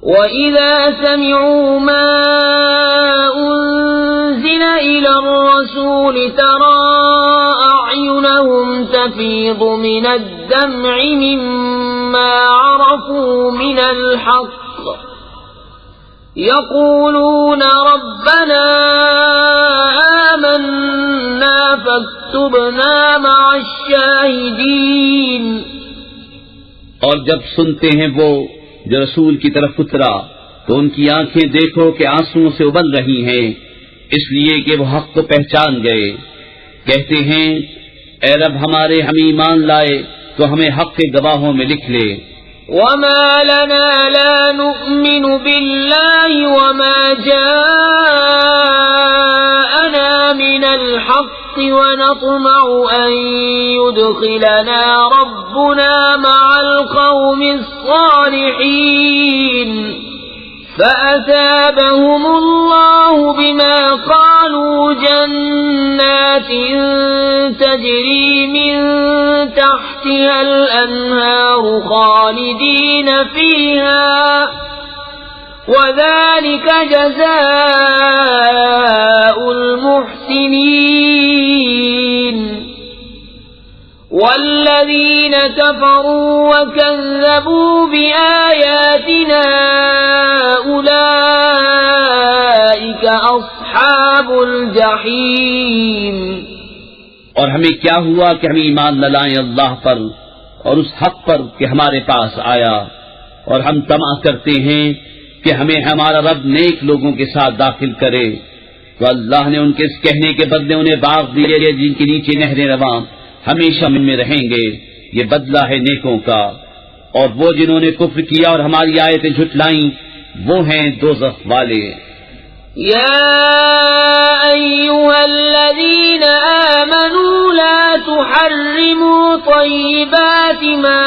وَإِذَا سَمِعُوا مَا أُنزِلَ إِلَى الرَّسُولِ تَرَى أَعْيُنَهُمْ تَفِيضُ مِنَ الدَّمْعِ مِمَّا عَرَفُوا مِنَ الْحَقِّ يَقُولُونَ رَبَّنَا آمَنَّا فَاكْتُبْنَا مَعَ الشَّاهِدِينَ۔ اور جب سنتے ہیں وہ جو رسول کی طرف اترا تو ان کی آنکھیں دیکھو کہ آنسوؤں سے ابل رہی ہیں، اس لیے کہ وہ حق کو پہچان گئے۔ کہتے ہیں اے رب ہمارے، ہم ایمان لائے تو ہمیں حق کے گواہوں میں لکھ لے۔ وَمَا لَنَا لَا نُؤْمِنُ بِاللَّهِ وَمَا جَاءَنَا مِنَ الْحَقِّ وَنَطْمَعُ أَن يُدْخِلَنَا رَبُّنَا مَعَ الْقَوْمِ الصَّالِحِينَ فَأَثَابَهُمُ اللَّهُ بِمَا قَالُوا جَنَّاتٍ تَجْرِي مِن تَحْتِهَا الْأَنْهَارُ خَالِدِينَ فِيهَا وَذَلِكَ جَزَاءُ الْمُحْسِنِينَ۔ وَالَّذِينَ كَفَرُوا وَكَذَّبُوا بِآيَاتِنَا أُولَئِكَ أَصْحَابُ الْجَحِيمِ۔ اور ہمیں کیا ہوا کہ ہم ایمان نہ لائیں اللہ پر اور اس حق پر کہ ہمارے پاس آیا، اور ہم طمع کرتے ہیں کہ ہمیں ہمارا رب نیک لوگوں کے ساتھ داخل کرے، تو اللہ نے ان کے اس کہنے کے بدلے انہیں باغ دیے جن کے نیچے نہریں رواں ہمیشہ میں رہیں گے، یہ بدلہ ہے نیکوں کا۔ اور وہ جنہوں نے کفر کیا اور ہماری آیتیں جھٹلائیں وہ ہیں دوزخ والے۔ يا أيها الذين آمنوا لا تحرموا طيبات ما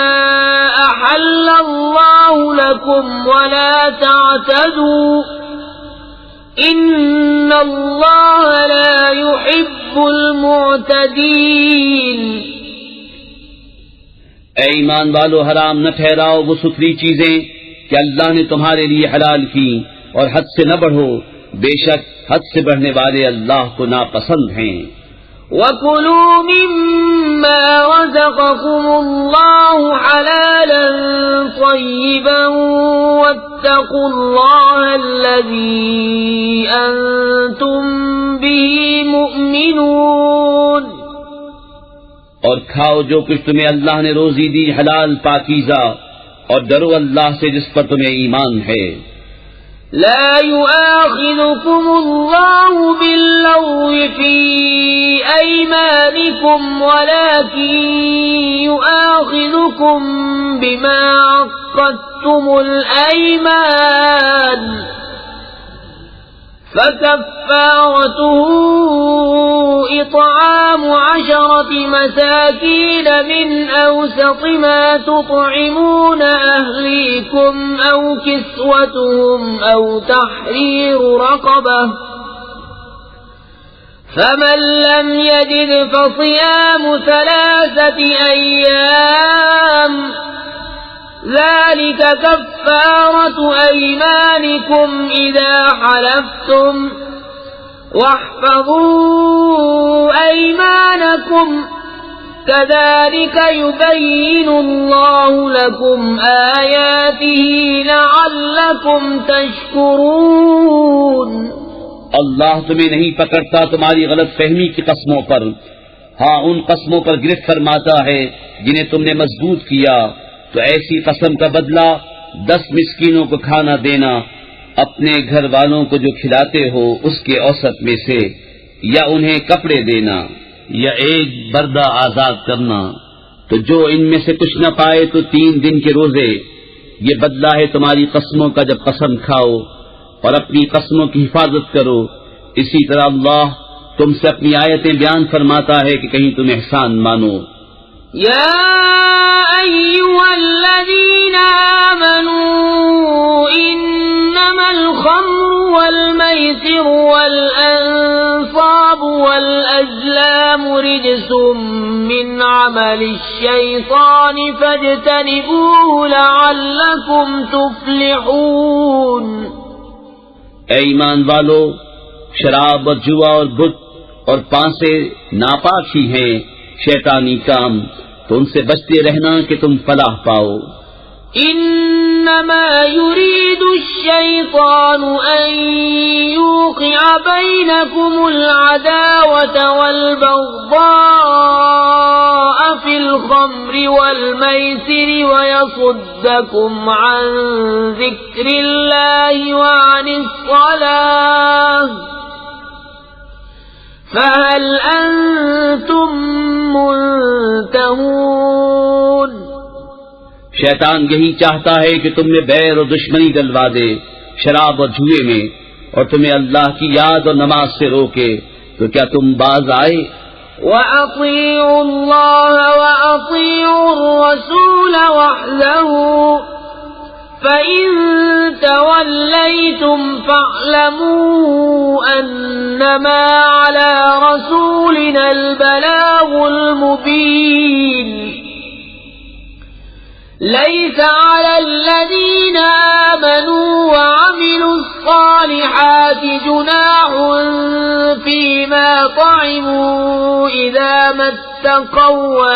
أحل الله لكم ولا تعتدوا إن الله لا يحب المعتدين۔ اے ایمان والو، حرام نہ ٹھہراؤ وہ ستھری چیزیں کہ اللہ نے تمہارے لیے حلال کی، اور حد سے نہ بڑھو، بے شک حد سے بڑھنے والے اللہ کو ناپسند ہیں۔ وَكُلُوا مِمَّا رَزَقَكُمُ اللَّهُ حَلَالًا طَيِّبًا وَاتَّقُوا اللَّهَ الَّذِي أَنتُم بِهِ مُؤْمِنُونَ۔ اور کھاؤ جو کچھ تمہیں اللہ نے روزی دی حلال پاکیزہ، اور ڈرو اللہ سے جس پر تمہیں ایمان ہے۔ لا يؤاخذكم الله باللغو في أيمانكم ولكن يؤاخذكم بما عقدتم الأيمان فكفارته إطعام 10 مساكين من أوسط ما تطعمون أهليكم أو كسوتهم أو تحرير رقبة فمن لم يجد فصيام 3 أيام ذلك كفارة أيمانكم إذا حلفتم واحفظوا أيمانكم كذلك يبين الله لكم آياته لعلكم تشكرون۔ اللہ تمہیں نہیں پکڑتا تمہاری غلط فہمی کی قسموں پر، ہاں ان قسموں پر گرفت فرماتا ہے جنہیں تم نے مضبوط کیا، تو ایسی قسم کا بدلہ 10 مسکینوں کو کھانا دینا، اپنے گھر والوں کو جو کھلاتے ہو اس کے اوسط میں سے، یا انہیں کپڑے دینا، یا ایک بردہ آزاد کرنا۔ تو جو ان میں سے کچھ نہ پائے تو 3 دن کے روزے۔ یہ بدلہ ہے تمہاری قسموں کا جب قسم کھاؤ، اور اپنی قسموں کی حفاظت کرو۔ اسی طرح اللہ تم سے اپنی آیتیں بیان فرماتا ہے کہ کہیں تم احسان مانو۔ یا ایھا الذین آمنوا انما الخمر والمیسر والانصاب والازلام رجس من عمل الشيطان فاجتنبوه لعلكم تفلحون. اے ایمان والو، شراب اور جوا اور بت اور پانسے ناپاک ہی ہیں شیطانی کام، تو ان سے بچتے رہنا کہ تم فلاح پاؤ. انما يريد الشيطان ان يوقع بينكم العداوة والبغضاء في الخمر والميسر ويصدكم عن ذكر الله وعن الصلاة فهل انتم منتهون. شیطان یہی چاہتا ہے کہ تم میں بیر اور دشمنی ڈلوا دے شراب اور جوئے میں، اور تمہیں اللہ کی یاد اور نماز سے روکے، تو کیا تم باز آئے؟ وَأَطِيعُوا اللَّهَ وَأَطِيعُوا الرَّسُولَ وَاحْذَرُوا فَإِن تَوَلَّيْتُمْ فَاعْلَمُوا أَنَّمَا عَلَى رَسُولِنَا الْبَلَاغُ الْمُبِينُ. لَيْسَ عَلَى الَّذِينَ آمَنُوا وَعَمِلُوا الصَّالِحَاتِ جُنَاحٌ فِيمَا طَعِمُوا إِذَا مَا اتَّقَوْا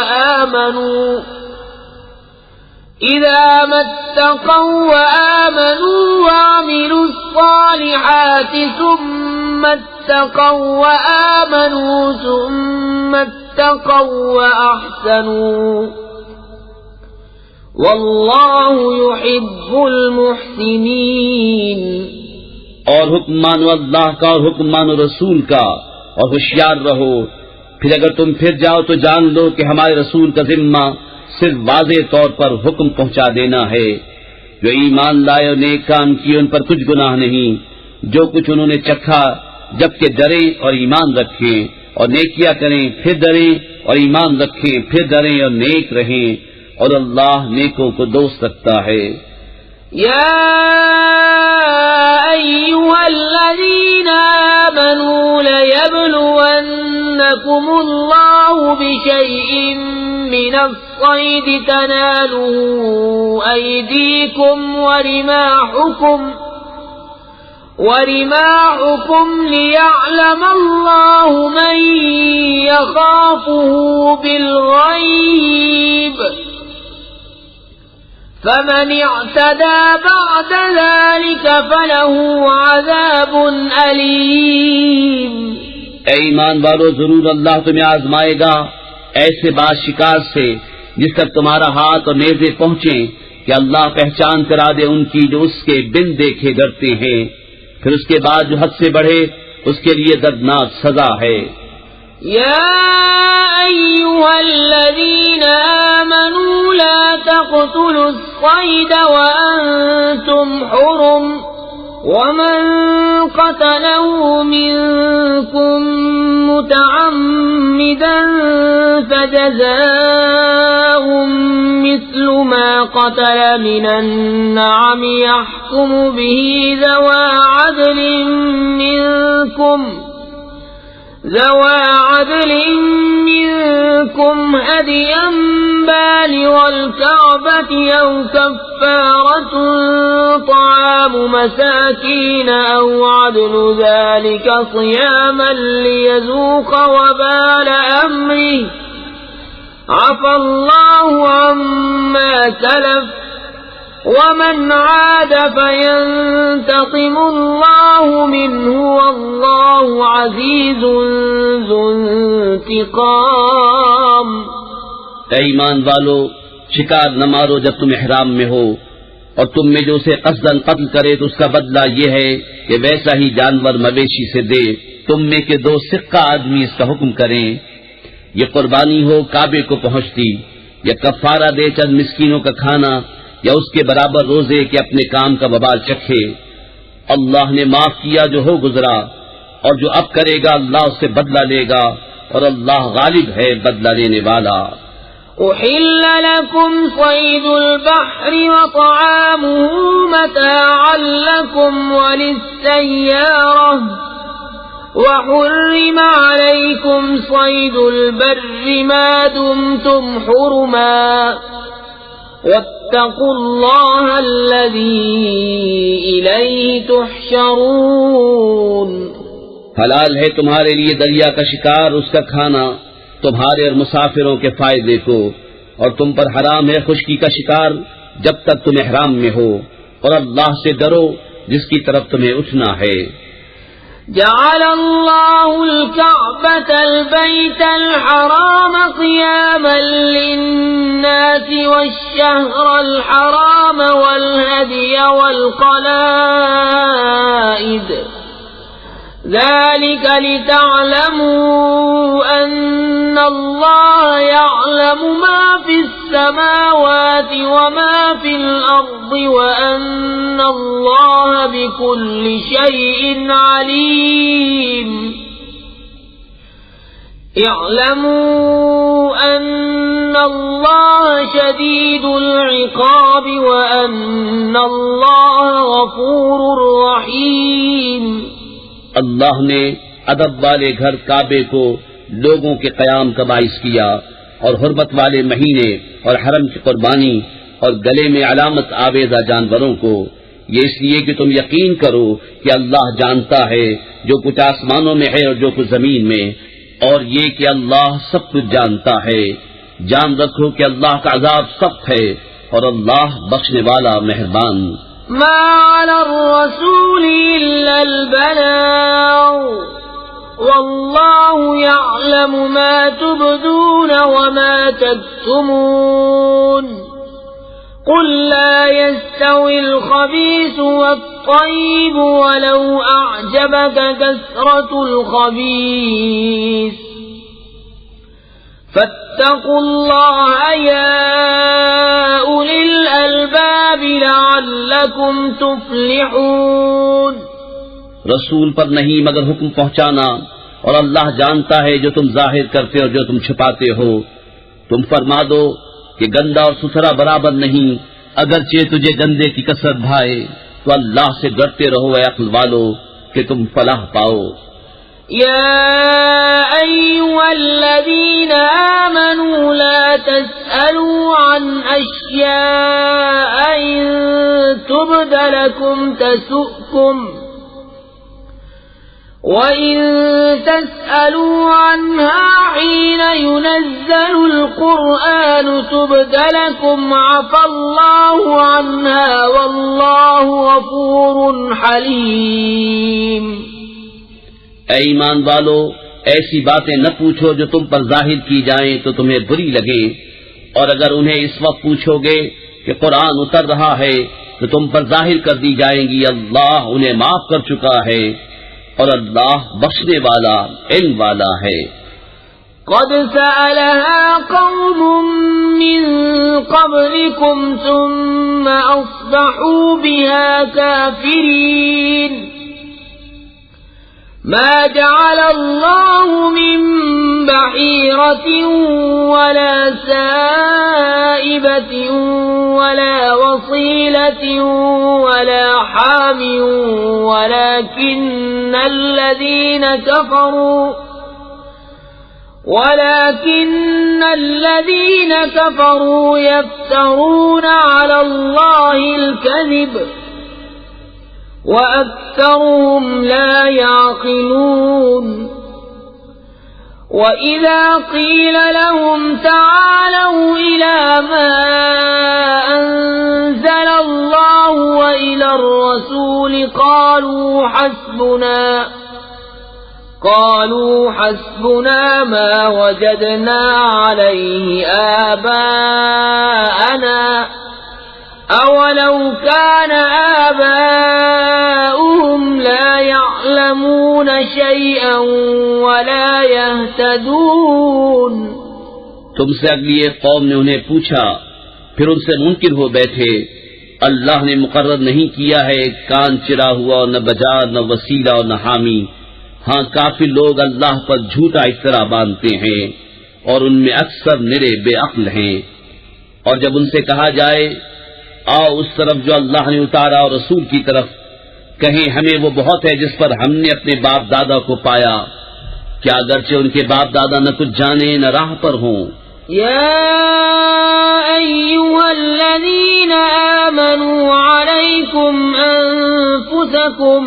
وَآمَنُوا وَعَمِلُوا الصَّالِحَاتِ ثُمَّ اتَّقَوْا وَآمَنُوا ثُمَّ اتَّقَوْا وَأَحْسَنُوا واللہ يحب المحسنین. اور حکم مانو اللہ کا اور حکم مانو رسول کا، اور ہوشیار رہو. پھر اگر تم پھر جاؤ تو جان لو کہ ہمارے رسول کا ذمہ صرف واضح طور پر حکم پہنچا دینا ہے. جو ایمان لائے اور نیک کام کیے ان پر کچھ گناہ نہیں، جو کچھ انہوں نے چکھا، جبکہ ڈریں اور ایمان رکھیں، اور نیکیاں کریں پھر ڈریں، اور ایمان رکھیں پھر ڈریں اور نیک رہیں، اور اللہ نیکوں کو دوست رکھتا ہے. یا ایھا الذین آمنوا لیبلونکم اللہ بشیء من الصید تنالہ ایدیکم ورماحکم لیعلم اللہ من یخافہ بالغیب فمن اعتدى بعد ذلك فله عذاب علیم. اے ایمان والو، ضرور اللہ تمہیں آزمائے گا ایسے بعض شکار سے جس تک تمہارا ہاتھ اور نیزے پہنچیں، کہ اللہ پہچان کرا دے ان کی جو اس کے بن دیکھے ڈرتے ہیں. پھر اس کے بعد جو حد سے بڑھے اس کے لیے دردناک سزا ہے. یا ایھا الذین آمنوا لا تقتلوا الصید وانتم حرم ومن قتله منكم متعمدا فجزاء مثل ما قتل من النعم يحكم به ذوى عدل منكم هديا بالغ الكعبة أو كفارة طعام مساكين أو عدل ذلك صياما ليذوق وبال أمره عفى الله عما سلف ومن عاد فينتقم الله منه والله عزيز ذو انتقام. اے ایمان والو، شکار نہ مارو جب تم احرام میں ہو، اور تم میں جو اسے قصداً قتل کرے تو اس کا بدلہ یہ ہے کہ ویسا ہی جانور مویشی سے دے. تم میں کے 2 سکہ آدمی اس کا حکم کریں. یہ قربانی ہو کعبے کو پہنچتی، یا کفارہ دے چند مسکینوں کا کھانا، یا اس کے برابر روزے کہ اپنے کام کا وبال چکھے. اللہ نے معاف کیا جو ہو گزرا، اور جو اب کرے گا اللہ اس سے بدلہ لے گا، اور اللہ غالب ہے بدلہ لینے والا. أحل لكم صيد البحر وطعامه متاعا لكم وللسيارة وحرم عليكم صيد البر ما دمتم حرما واتقوا الله الذي إليه تحشرون۔ حلال ہے تمہارے لیے دریا کا شکار، اس کا کھانا تمہارے اور مسافروں کے فائدے کو، اور تم پر حرام ہے خشکی کا شکار جب تک تم احرام میں ہو، اور اللہ سے ڈرو جس کی طرف تمہیں اٹھنا ہے۔ جعل الله الكعبة البيت الحرام قياما للناس والشهر الحرام والهدي والقلائد ذلك لتعلموا أن الله يعلم ما في السماوات وما في الأرض وأن الله بكل شيء عليم۔ اعلموا أن الله شديد العقاب وأن الله غفور رحيم۔ اللہ نے ادب والے گھر کعبے کو لوگوں کے قیام کا باعث کیا، اور حرمت والے مہینے اور حرم کی قربانی اور گلے میں علامت آویزہ جانوروں کو، یہ اس لیے کہ تم یقین کرو کہ اللہ جانتا ہے جو کچھ آسمانوں میں ہے اور جو کچھ زمین میں، اور یہ کہ اللہ سب کچھ جانتا ہے۔ جان رکھو کہ اللہ کا عذاب سخت ہے اور اللہ بخشنے والا مہربان۔ ما على الرسول إلا البلاغ والله يعلم ما تبدون وما تكتمون۔ قل لا يستوي الخبيث والطيب ولو أعجبك كثرة الخبيث فاتقوا الله يا أولي الألباب لعلكم تفلحون۔ رسول پر نہیں مگر حکم پہنچانا، اور اللہ جانتا ہے جو تم ظاہر کرتے اور جو تم چھپاتے ہو۔ تم فرما دو کہ گندا اور ستھرا برابر نہیں، اگرچہ تجھے گندے کی کثرت بھائے تو اللہ سے ڈرتے رہو اے عقل والو کہ تم فلاح پاؤ۔ يا أيها الذين آمنوا لا تسألوا عن أشياء إن تبد لكم تسؤكم وإن تسألوا عنها حين ينزل القرآن تبد لكم عفى الله عنها والله غفور حليم۔ اے ایمان والو، ایسی باتیں نہ پوچھو جو تم پر ظاہر کی جائیں تو تمہیں بری لگے، اور اگر انہیں اس وقت پوچھو گے کہ قرآن اتر رہا ہے تو تم پر ظاہر کر دی جائیں گی، اللہ انہیں معاف کر چکا ہے اور اللہ بخشنے والا علم والا ہے۔ قد سألها قوم من قبلكم ثم أصبحوا بها كافرين۔ ما جعل الله من بحيرة ولا سائبة ولا وصيلة ولا حام ولكن الذين كفروا يفترون على الله الكذب وأكثرهم لا يعقلون۔ وإذا قيل لهم تعالوا إلى ما أنزل الله وإلى الرسول قالوا حسبنا ما وجدنا عليه آباءنا أولو كان آباؤهم لا يعلمون شيئا ولا يهتدون۔ تم سے اگلی ایک قوم نے انہیں پوچھا، پھر ان سے منکر ہو بیٹھے، اللہ نے مقرر نہیں کیا ہے کان چرا ہوا اور نہ بجا نہ وسیلہ اور نہ حامی۔ ہاں کافی لوگ اللہ پر جھوٹا افطرا باندھتے ہیں اور ان میں اکثر نرے بے عقل ہیں۔ اور جب ان سے کہا جائے آؤ اس طرف جو اللہ نے اتارا اور رسول کی طرف، کہیں ہمیں وہ بہت ہے جس پر ہم نے اپنے باپ دادا کو پایا، کیا اگرچہ ان کے باپ دادا نہ کچھ جانے نہ راہ پر ہوں۔ يا أيها الذين آمنوا عليكم أنفسكم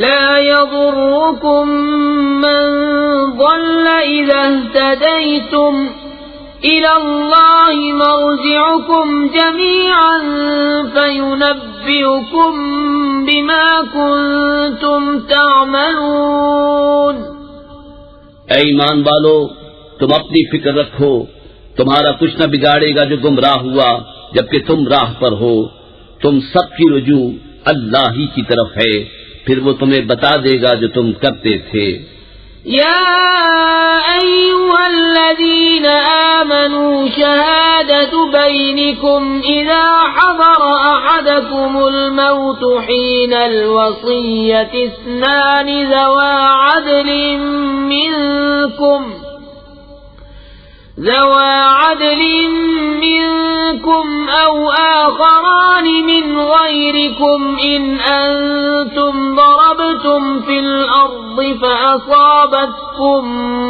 لا يضركم من ضل إذا اهتديتم إلى الله مرجعكم جميعا فينبئكم بما كنتم تعملون۔ اے ایمان والو، تم اپنی فکر رکھو، تمہارا کچھ نہ بگاڑے گا جو گمراہ ہوا جبکہ تم راہ پر ہو۔ تم سب کی رجوع اللہ ہی کی طرف ہے، پھر وہ تمہیں بتا دے گا جو تم کرتے تھے۔ يا أيها الذين آمنوا شهادة بينكم إذا حضر أحدكم الموت حين الوصية اثنان ذوى عدل منكم أو آخران من غيركم إن أنتم ضربتم في الأرض فأصابتكم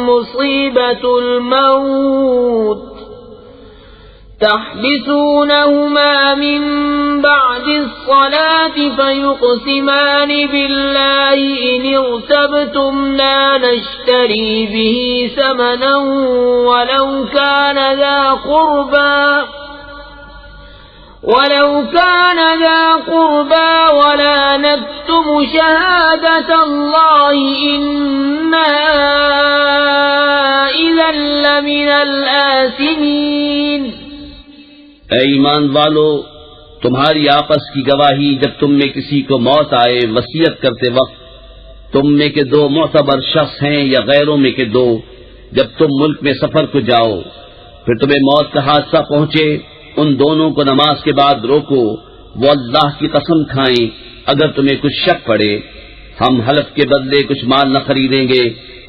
مصيبة الموت تحبسونهما من بعد الصلاة فيقسمان بالله إن ارتبتم لا نشتري به ثمنا ولو كان ذا قربى ولا نكتم شهادة الله إنا إذا لمن الآثمين۔ اے ایمان والو، تمہاری آپس کی گواہی جب تم میں کسی کو موت آئے وصیت کرتے وقت، تم میں کے دو معتبر شخص ہیں یا غیروں میں کے دو، جب تم ملک میں سفر کو جاؤ پھر تمہیں موت کا حادثہ پہنچے، ان دونوں کو نماز کے بعد روکو، وہ اللہ کی قسم کھائیں اگر تمہیں کچھ شک پڑے، ہم حلف کے بدلے کچھ مال نہ خریدیں گے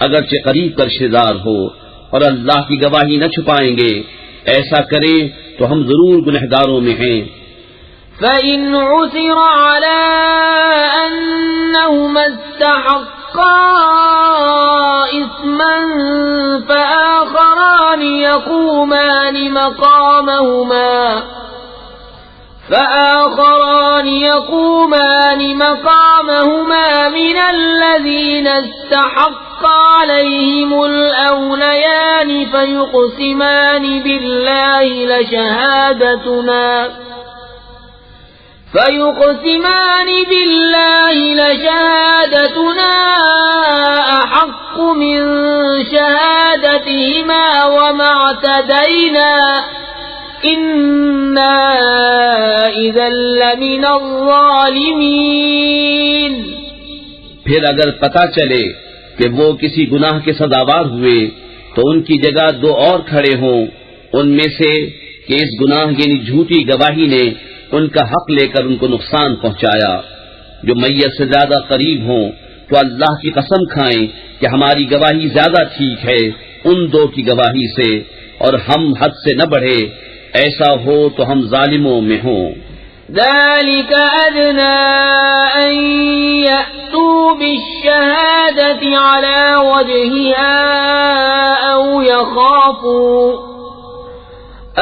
اگرچہ قریب کا رشتہ دار ہو، اور اللہ کی گواہی نہ چھپائیں گے، ایسا کریں تو ہم ضرور گنہگاروں میں ہیں۔ فَإِنْ عُثِرَ عَلَىٰ أَنَّهُمَا اسْتَحَقَّا إِثْمًا فَآخَرَانِ يَقُومَانِ مَقَامَهُمَا مِنَ الَّذِينَ استحق عليهم الأوليان فيقسمان بالله لشهادتنا أحق من شهادتهما وما اعتدينا إنا إذا لمن الظالمين۔ پھر اگر پتہ چلے کہ وہ کسی گناہ کے سزاوار ہوئے تو ان کی جگہ دو اور کھڑے ہوں ان میں سے کہ اس گناہ یعنی جھوٹی گواہی نے ان کا حق لے کر ان کو نقصان پہنچایا، جو میت سے زیادہ قریب ہوں تو اللہ کی قسم کھائیں کہ ہماری گواہی زیادہ ٹھیک ہے ان دو کی گواہی سے، اور ہم حد سے نہ بڑھے، ایسا ہو تو ہم ظالموں میں ہوں۔ ذلك أدنى أن يأتوا بالشهادة على وجهها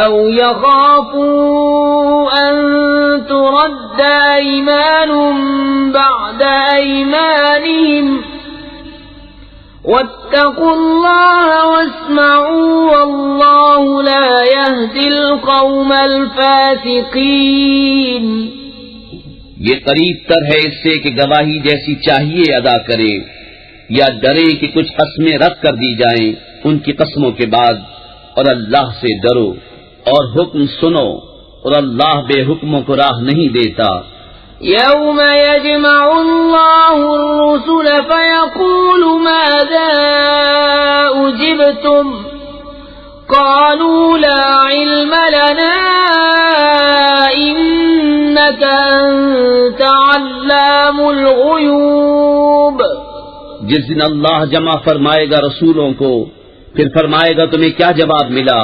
أو يخافوا أن ترد أيمان بعد أيمانهم واتقوا الله واسمعوا والله لا يهدي القوم الفاسقين۔ یہ قریب تر ہے اس سے کہ گواہی جیسی چاہیے ادا کرے، یا ڈرے کہ کچھ قسمیں رد کر دی جائیں ان کی قسموں کے بعد، اور اللہ سے ڈرو اور حکم سنو، اور اللہ بے حکموں کو راہ نہیں دیتا۔ يوم يجمع الله الرسل فيقول ماذا أجبتم قالوا لا علم لنا إنك أنت علام الغيوب۔ جس دن اللہ جمع فرمائے گا رسولوں کو، پھر فرمائے گا تمہیں کیا جواب ملا؟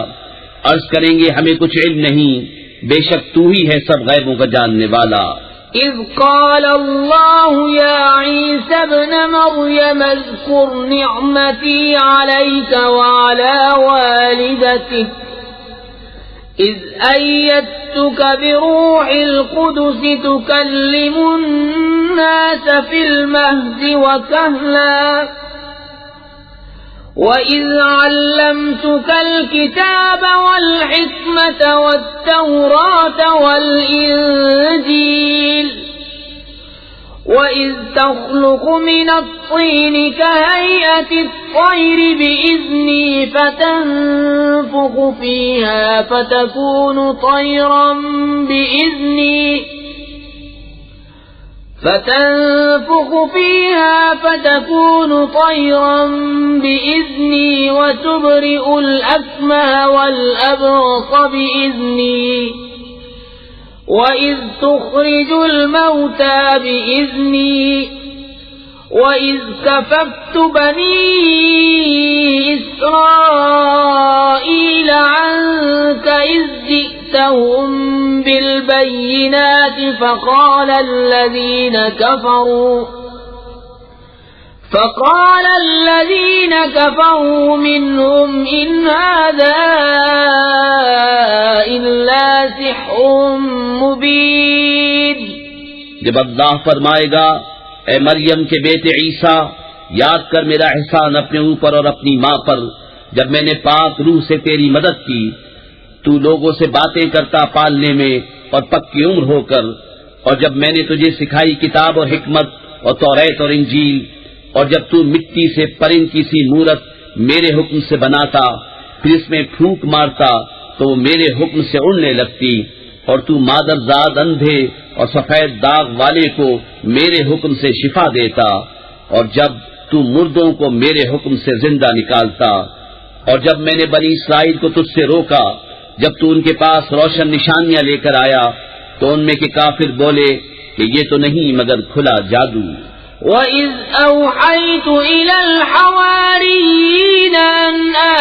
عرض کریں گے ہمیں کچھ علم نہیں، بے شک تو ہی ہے سب غیبوں کا جاننے والا۔ إذ قال الله يا عيسى ابن مريم اذكر نعمتي عليك وعلى والدتك إذ أيدتك بروح القدس تكلم الناس في المهد وكهلا وإذ علمتك الكتاب والحكمة والتوراة والإنجيل وإذ تخلق من الطين كهيئة الطير بإذني فتنفخ فيها فتكون طيرا بإذني وتبرئ الأكمه والأبرص بإذني وإذ تخرج الموتى بإذني وإذ كففت بني إسرائيل عنك إذ جئتهم بالبينات فقال الذين كفروا منهم إن هذا إلا سحر مبين. جب اللہ فرمائے گا اے مریم کے بیٹے عیسیٰ، یاد کر میرا احسان اپنے اوپر اور اپنی ماں پر جب میں نے پاک روح سے تیری مدد کی، تو لوگوں سے باتیں کرتا پالنے میں اور پکی عمر ہو کر، اور جب میں نے تجھے سکھائی کتاب اور حکمت اور توریت اور انجیل، اور جب تو مٹی سے پرند کی سی مورت میرے حکم سے بناتا، پھر اس میں پھونک مارتا تو وہ میرے حکم سے اڑنے لگتی، اور تو مادر زاد اندھے اور سفید داغ والے کو میرے حکم سے شفا دیتا، اور جب تو مردوں کو میرے حکم سے زندہ نکالتا، اور جب میں نے بنی اسرائیل کو تجھ سے روکا، جب تو ان کے پاس روشن نشانیاں لے کر آیا تو ان میں کے کافر بولے کہ یہ تو نہیں مگر کھلا جادو. وَإِذْ أَوْحَيْتُ إِلَى الْحَوَارِيِّينَ أَنْ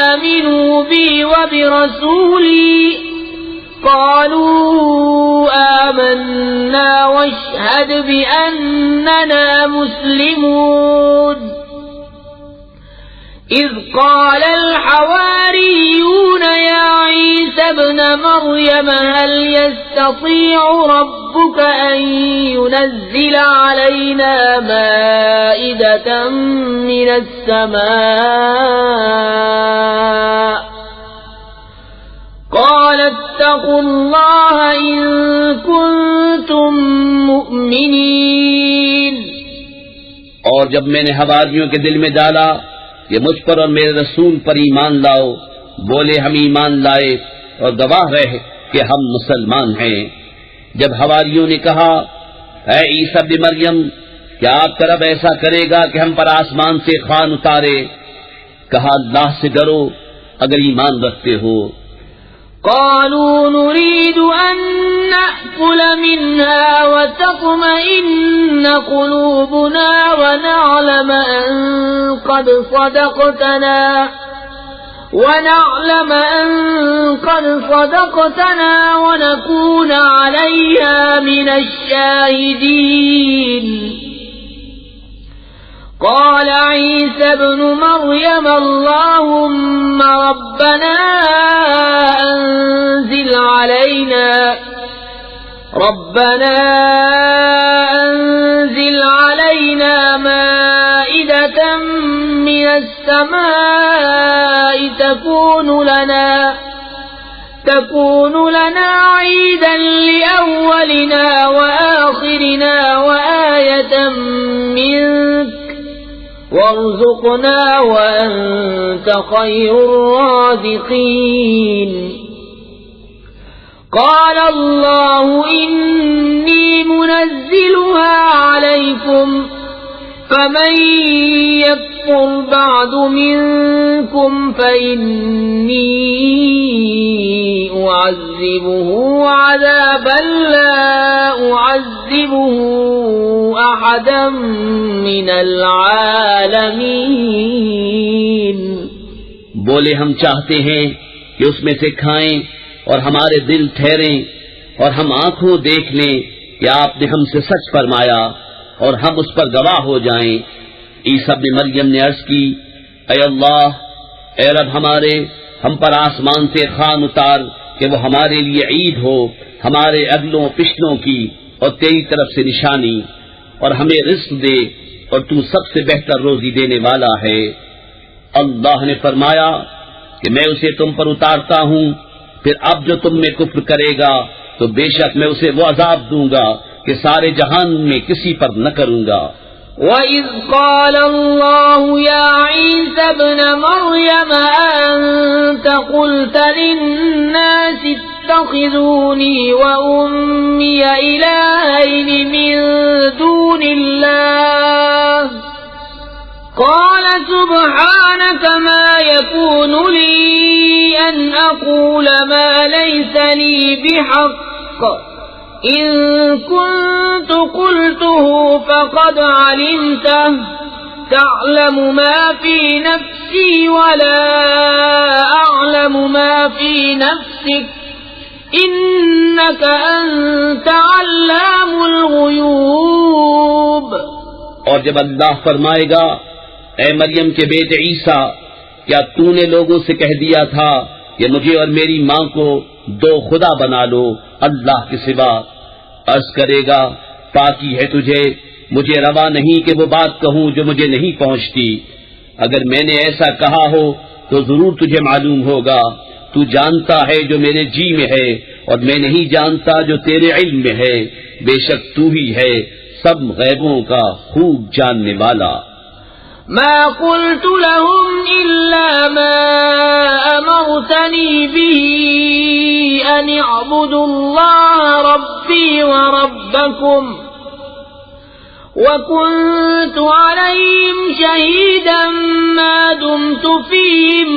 آمِنُوا بِي وَبِرَسُولِي قَالُوا آمَنَّا وَاشْهَدْ بِأَنَّنَا مُسْلِمُونَ. إِذْ قَالَ الْحَوَارِيُّونَ يَا عِيسَى ابْنَ مَرْيَمَ هَلْ يَسْتَطِيعُ رَبُّكَ أَن يُنَزِّلَ عَلَيْنَا مَائِدَةً مِّنَ السَّمَاءِ قَالَ اتَّقُوا اللَّهَ إِن كُنتُم مُّؤْمِنِينَ. اور جب میں نے حواریوں کے دل میں ڈالا کہ مجھ پر اور میرے رسول پر ایمان لاؤ، بولے ہم ایمان لائے اور گواہ رہے کہ ہم مسلمان ہیں. جب حواریوں نے کہا اے عیسیٰ ابن مریم، کیا آپ کا رب ایسا کرے گا کہ ہم پر آسمان سے خوان اتارے؟ کہا اللہ سے ڈرو اگر ایمان رکھتے ہو. قالوا نريد أن نأكل منها وتطمئن قلوبنا ونعلم أن قد صدقتنا ونكون عليها من الشاهدين. قال عيسى ابن مريم اللهم ربنا أنزل علينا مائدة من السماء تكون لنا عيدا لأولنا وآخرنا وآية منك وارزقنا وأنت خير الرازقين. قال الله إني منزلها عليكم فمن يكفر بعد منكم فإني أعذبه عذابا لا أعذبه أحدا من العالمين. بولے ہم چاہتے ہیں کہ اس میں سے کھائیں اور ہمارے دل ٹھہریں اور ہم آنکھوں دیکھ لیں کہ آپ نے ہم سے سچ فرمایا اور ہم اس پر گواہ ہو جائیں۔ عیسیٰ ابن مریم نے عرض کی، اے اللہ، اے رب ہمارے، ہم پر آسمان سے خوان اتار کہ وہ ہمارے لیے عید ہو، ہمارے اگلوں پچھلوں کی اور تیری طرف سے نشانی، اور ہمیں رزق دے، اور تو سب سے بہتر روزی دینے والا ہے۔ اللہ نے فرمایا کہ میں اسے تم پر اتارتا ہوں، پھر اب جو تم میں کفر کرے گا تو بے شک میں اسے وہ عذاب دوں گا کہ سارے جہان میں کسی پر نہ کروں گا۔ وَإِذْ قَالَ اللَّهُ يَا عِيسَى ابْنَ مَرْيَمَ أَنْتَ قُلْتَ لِلنَّاسِ اتَّخِذُونِي وَأُمِّيَ إِلَٰهَيْنِ مِن دُونِ اللَّهِ قَالَ سُبْحَانَكَ مَا يَكُونُ لِي أَنْ أَقُولَ مَا لَيْسَ لِي بِحَقٍّ إِن كُنتُ قُلْتُهُ فَقَدْ عَلِمْتَهُ تَعْلَمُ مَا فِي نَفْسِي وَلَا أَعْلَمُ مَا فِي نَفْسِكَ إِنَّكَ أَنْتَ عَلَّامُ الْغُيُوبِ۔ اور جب اللہ فرمائے گا، اے مریم کے بیٹے عیسیٰ، کیا تو نے لوگوں سے کہہ دیا تھا کہ مجھے اور میری ماں کو دو خدا بنا لو اللہ کے سوا؟ عرض کرے گا، پاکی ہے تجھے، مجھے روا نہیں کہ وہ بات کہوں جو مجھے نہیں پہنچتی۔ اگر میں نے ایسا کہا ہو تو ضرور تجھے معلوم ہوگا۔ تو جانتا ہے جو میرے جی میں ہے، اور میں نہیں جانتا جو تیرے علم میں ہے۔ بے شک تو ہی ہے سب غیبوں کا خوب جاننے والا۔ ما قلت لهم إلا ما أمرتني به أن اعبدوا الله ربي وربكم وكنت عليهم شهيدا ما دمت فيهم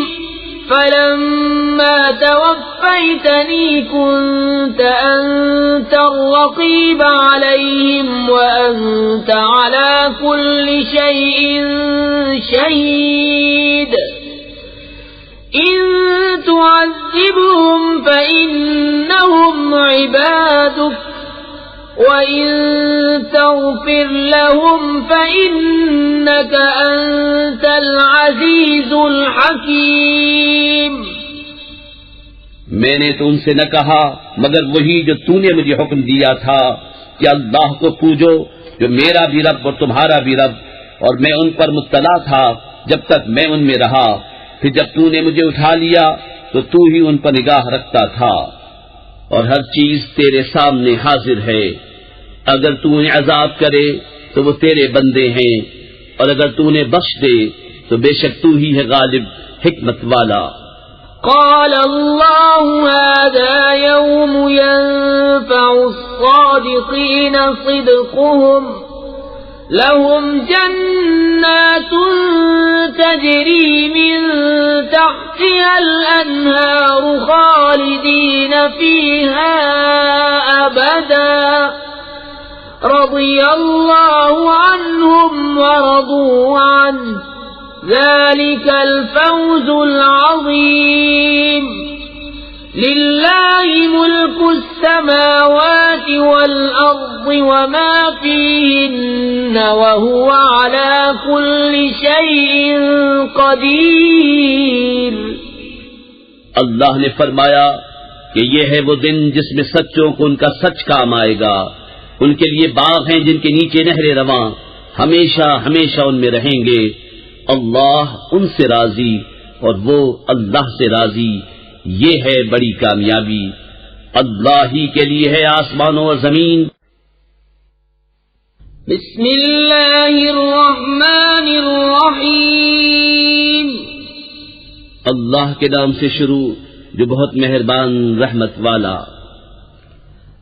فلما توفيتني كنت أنت الرقيب عليهم وأنت على كل شيء شهيد إن تعذبهم فإنهم عبادك وَإِن تَغْفِرْ لَهُمْ فَإِنَّكَ أَنْتَ الْعَزِيزُ الْحَكِيمُ۔ میں نے تو ان سے نہ کہا مگر وہی جو تو نے مجھے حکم دیا تھا کہ اللہ کو پوجو جو میرا بھی رب اور تمہارا بھی رب، اور میں ان پر مطلع تھا جب تک میں ان میں رہا۔ پھر جب تو نے مجھے اٹھا لیا تو تو ہی ان پر نگاہ رکھتا تھا، اور ہر چیز تیرے سامنے حاضر ہے۔ اگر تو انہیں عذاب کرے تو وہ تیرے بندے ہیں، اور اگر تو انہیں بخش دے تو بے شک تو ہی ہے غالب حکمت والا۔ قال الله هذا يوم ينفع الصادقين صدقهم لهم جنات تجري من تحتها الأنهار خالدين فيها أبدا رضي الله عنهم ورضوا عنه ذلك الفوز العظيم لله ملك السماوات والأرض وما فيهن وهو على كل شيء قدير۔ اللہ نے فرمایا کہ یہ ہے وہ دن جس میں سچوں کو ان کا سچ کام آئے گا۔ ان کے لیے باغ ہیں جن کے نیچے نہریں رواں، ہمیشہ ہمیشہ ان میں رہیں گے۔ اللہ ان سے راضی اور وہ اللہ سے راضی، یہ ہے بڑی کامیابی۔ اللہ ہی کے لیے ہے آسمانوں اور زمین۔ بسم اللہ الرحمن الرحیم۔ اللہ کے نام سے شروع جو بہت مہربان رحمت والا۔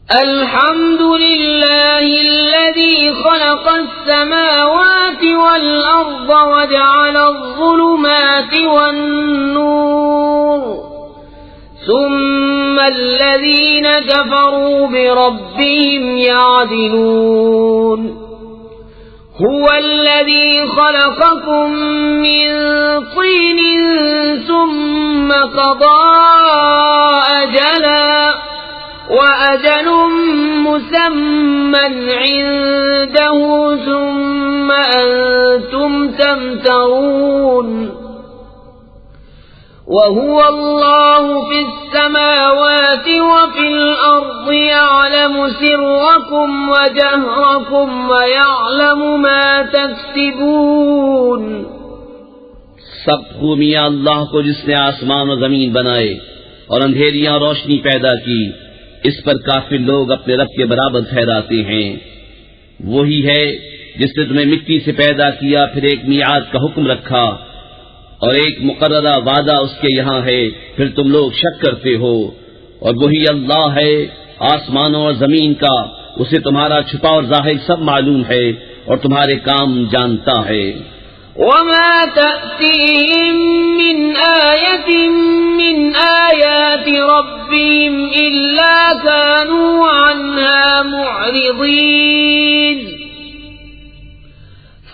الحمد لله الذي خلق السماوات والأرض وجعل الظلمات والنور ثم الذين كفروا بربهم يعدلون هو الذي خلقكم من طين ثم قضى أجلا وأجل مسمى عنده ثم أنتم تمترون وهو الله في السماوات وفي الأرض يعلم سركم وجهركم ويعلم ما تكسبون. سب خوبیاں اللہ کو جس نے آسمان و زمین بنائے اور اندھیریاں روشنی پیدا کی، اس پر کافر لوگ اپنے رب کے برابر ٹھہراتے ہیں. وہی ہے جس نے تمہیں مٹی سے پیدا کیا، پھر ایک میعاد کا حکم رکھا اور ایک مقررہ وعدہ اس کے یہاں ہے، پھر تم لوگ شک کرتے ہو. اور وہی اللہ ہے آسمانوں اور زمین کا، اسے تمہارا چھپا اور ظاہر سب معلوم ہے اور تمہارے کام جانتا ہے. وما تأتيهم من آية من آيات ربهم إلا كانوا عنها معرضين.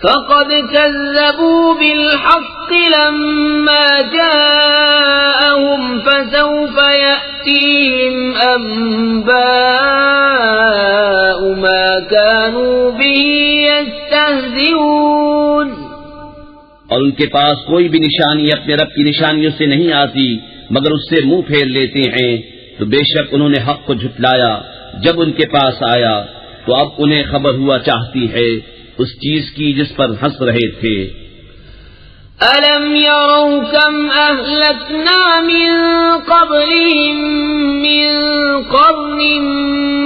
فقد كذبوا بالحق لما جاءهم فسوف يأتيهم أنباء ما كانوا به يستهزئون. اور ان کے پاس کوئی بھی نشانی اپنے رب کی نشانیوں سے نہیں آتی مگر اس سے منہ پھیر لیتے ہیں. تو بے شک انہوں نے حق کو جھٹلایا جب ان کے پاس آیا، تو اب انہیں خبر ہوا چاہتی ہے اس چیز کی جس پر ہنس رہے تھے. أَلَمْ يَرَوْا كَمْ أَهْلَكْنَا مِنْ قَبْلِهِمْ مِنْ قَرْنٍ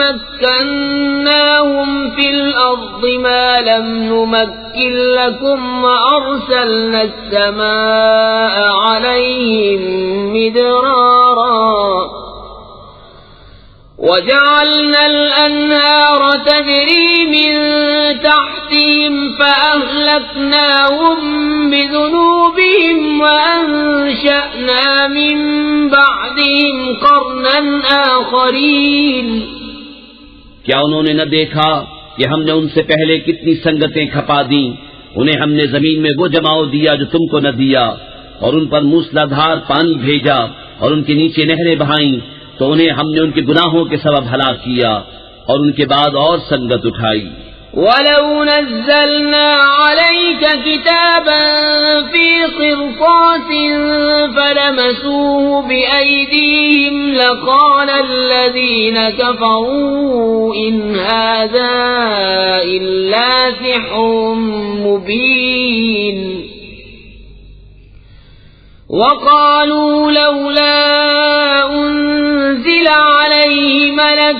مَكَّنَّاهُمْ فِي الْأَرْضِ مَا لَمْ نُمَكِّنْ لَكُمْ وَأَرْسَلْنَا السَّمَاءَ عَلَيْهِمْ مِدْرَارًا وَجَعَلْنَا الْأَنْهَارَ تَجْرِي مِنْ تَحْتِهِمْ فَأَهْلَكْنَاهُمْ بِذُنُوبِهِمْ وَأَنشَأْنَا مِنْ بَعْدِهِمْ قَرْنًا آخَرِينَ. کیا انہوں نے نہ دیکھا کہ ہم نے ان سے پہلے کتنی سنگتیں کھپا دیں؟ انہیں ہم نے زمین میں وہ جماؤ دیا جو تم کو نہ دیا، اور ان پر موسلا دھار پانی بھیجا اور ان کے نیچے نہریں بہائیں، تو انہیں ہم نے ان کے گناہوں کے سبب ہلاک کیا اور ان کے بعد اور سنگت اٹھائی. وَلَوْ نَزَّلْنَا عَلَيْكَ كِتَابًا فِي قِرْطَاسٍ فَلَمَسُوهُ بِأَيْدِيهِمْ لَقَالَ الَّذِينَ كَفَرُوا إِنْ هَذَا إِلَّا سِحْرٌ مُبِينٌ. وَقَالُوا لَوْلَا أُنزِلَ عَلَيْهِ مَلَكٌ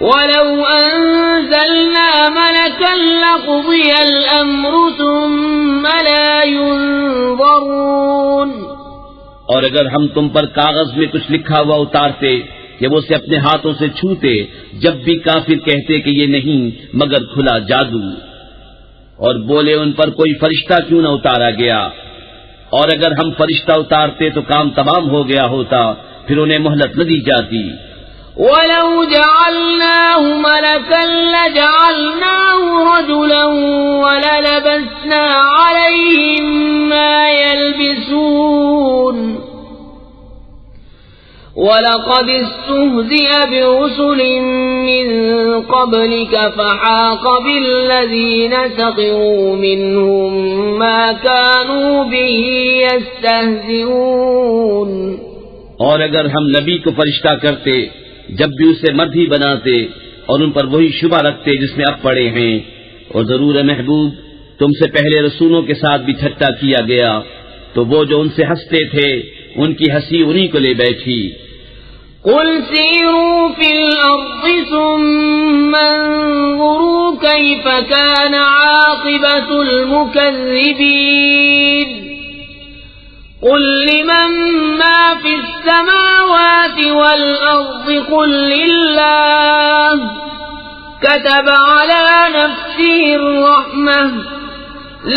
وَلَوْ أَنزَلْنَا مَلَكًا لَقُضِيَ الْأَمْرُ ثُمَّ لَا يُنظَرُونَ. اور اگر ہم تم پر کاغذ میں کچھ لکھا ہوا اتارتے کہ وہ اسے اپنے ہاتھوں سے چھوتے، جب بھی کافر کہتے کہ یہ نہیں مگر کھلا جادو، اور بولے ان پر کوئی فرشتہ کیوں نہ اتارا گیا. اور اگر ہم فرشتہ اتارتے تو کام تمام ہو گیا ہوتا، پھر انہیں مہلت نہ دی جاتی. وَلَوْ جَعَلْنَاهُ مَلَكًا لَجَعَلْنَاهُ رَجُلًا وَلَلَبَسْنَا عَلَيْهِمْ مَا يَلْبِسُونَ. وَلَقَدِ اسْتُهْزِئَ بِرُسُلٍ مِّن قَبْلِكَ فَحَاقَ بِالَّذِينَ سَخِرُوا مِنْهُمْ مَا كَانُوا بِهِ يَسْتَهْزِئُونَ. اور اگر ہم نبی کو فرشتہ کرتے جب بھی اسے مرد ہی بناتے اور ان پر وہی شبہ رکھتے جس میں اب پڑے ہیں، اور ضرور محبوب تم سے پہلے رسولوں کے ساتھ بھی ٹھٹا کیا گیا، تو وہ جو ان سے ہنستے تھے ان کی ہنسی انہی کو لے بیٹھی. قُلْ سِيرُوا فِي الْأَرْضِ ثُمَّ انظُرُوا كَيْفَ كَانَ عَاقِبَةُ الْمُكَذِّبِينَ. قُلْ لِمَن مَّا فِي السَّمَاوَاتِ وَالْأَرْضِ قُل لِّلَّهِ كَتَبَ عَلَى نَفْسِهِ الرَّحْمَةَ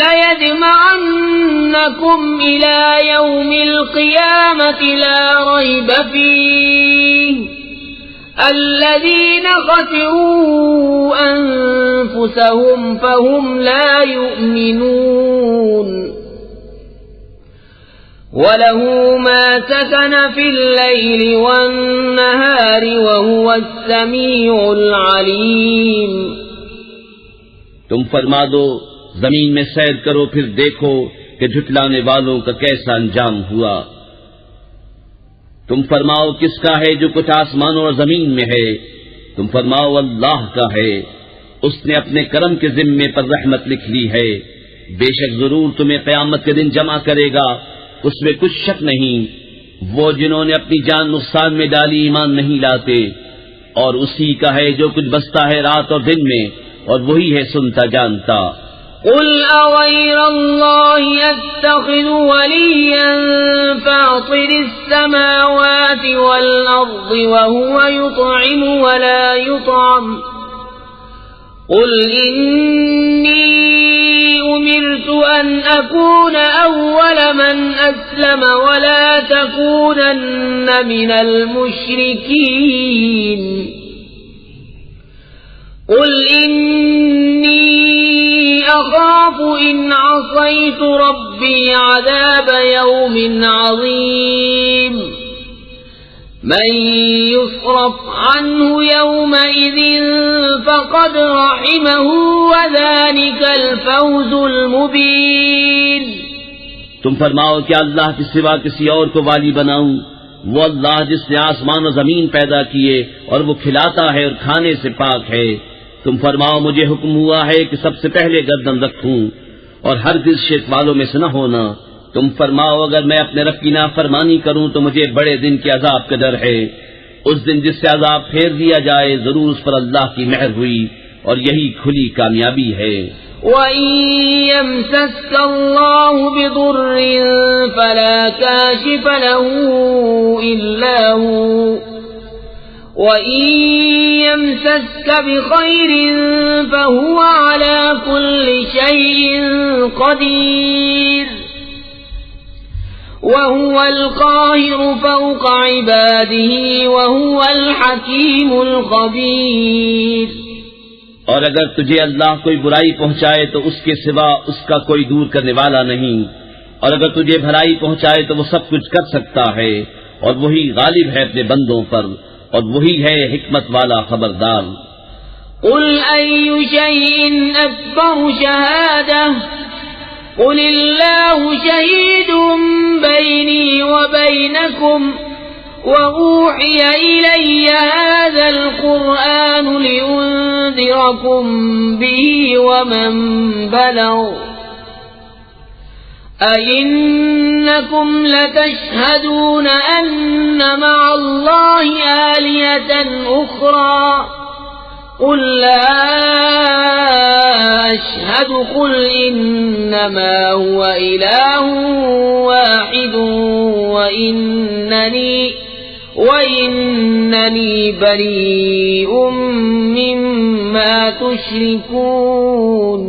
لَيَجْمَعَنَّكُمْ إِلَى يَوْمِ الْقِيَامَةِ لَا رَيْبَ فِيهِ الَّذِينَ خَسِرُوا أَنفُسَهُمْ فَهُمْ لَا يُؤْمِنُونَ. وَلَهُ مَا سَكَنَ فِي اللَّيْلِ وَالنَّهَارِ وَهُوَ السَّمِيعُ الْعَلِيمُ۔ تم فرما دو زمین میں سیر کرو پھر دیکھو کہ جھٹلانے والوں کا کیسا انجام ہوا۔ تم فرماؤ کس کا ہے جو کچھ آسمانوں اور زمین میں ہے؟ تم فرماؤ اللہ کا ہے، اس نے اپنے کرم کے ذمے پر رحمت لکھ لی ہے، بے شک ضرور تمہیں قیامت کے دن جمع کرے گا، اس میں کچھ شک نہیں۔ وہ جنہوں نے اپنی جان نقصان میں ڈالی ایمان نہیں لاتے، اور اسی کا ہے جو کچھ بستا ہے رات اور دن میں، اور وہی ہے سنتا جانتا۔ قل أغير الله أتخذ وليا فاطر السماوات والأرض وهو يطعم ولا يطعم قل إني أمرت أن أكون أول من أسلم ولا تكونن من المشركين قل إني أخاف إن عصيت ربي عذاب يوم عظيم من يصرف عنه يومئذ فقد رحمه وذلك الفوز المبين۔ تم فرماؤ کیا اللہ کے سوا کسی اور کو والی بناؤں؟ وہ اللہ جس نے آسمان و زمین پیدا کیے اور وہ کھلاتا ہے اور کھانے سے پاک ہے۔ تم فرماؤ مجھے حکم ہوا ہے کہ سب سے پہلے گردن رکھوں اور ہرگز شرک والوں میں سے نہ ہونا۔ تم فرماؤ اگر میں اپنے رب کی نافرمانی کروں تو مجھے بڑے دن کے عذاب کا ڈر ہے، اس دن جس سے عذاب پھیر دیا جائے، ضرور اس پر اللہ کی مہر ہوئی اور یہی کھلی کامیابی ہے۔ وَإِن يَمْسَسْكَ اللَّهُ بِضُرٍّ فَلَا كَاشِفَ لَهُ إِلَّا هُوَ وَإِن يَمْسَسْكَ بِخَيْرٍ فَهُوَ عَلَى كُلِّ شَيْءٍ قَدِيرٌ وَهُوَ الْقَاهِرُ فَوْقَ عِبَادِهِ وَهُوَ الْحَكِيمُ الْخَبِيرُ۔ اور اگر تجھے اللہ کوئی برائی پہنچائے تو اس کے سوا اس کا کوئی دور کرنے والا نہیں، اور اگر تجھے بھلائی پہنچائے تو وہ سب کچھ کر سکتا ہے، اور وہی غالب ہے اپنے بندوں پر، اور وہی ہے حکمت والا خبردار۔ قل أي شيء أكبر شهادة قل الله شهيد بيني وبينكم وأوحي إلي هذا القرآن لأنذركم به ومن بلغ أئنكم لتشهدون أن مع الله آلهة أخرى قل لا أشهد قل إنما هو إله واحد وإنني بريء مما تشركون۔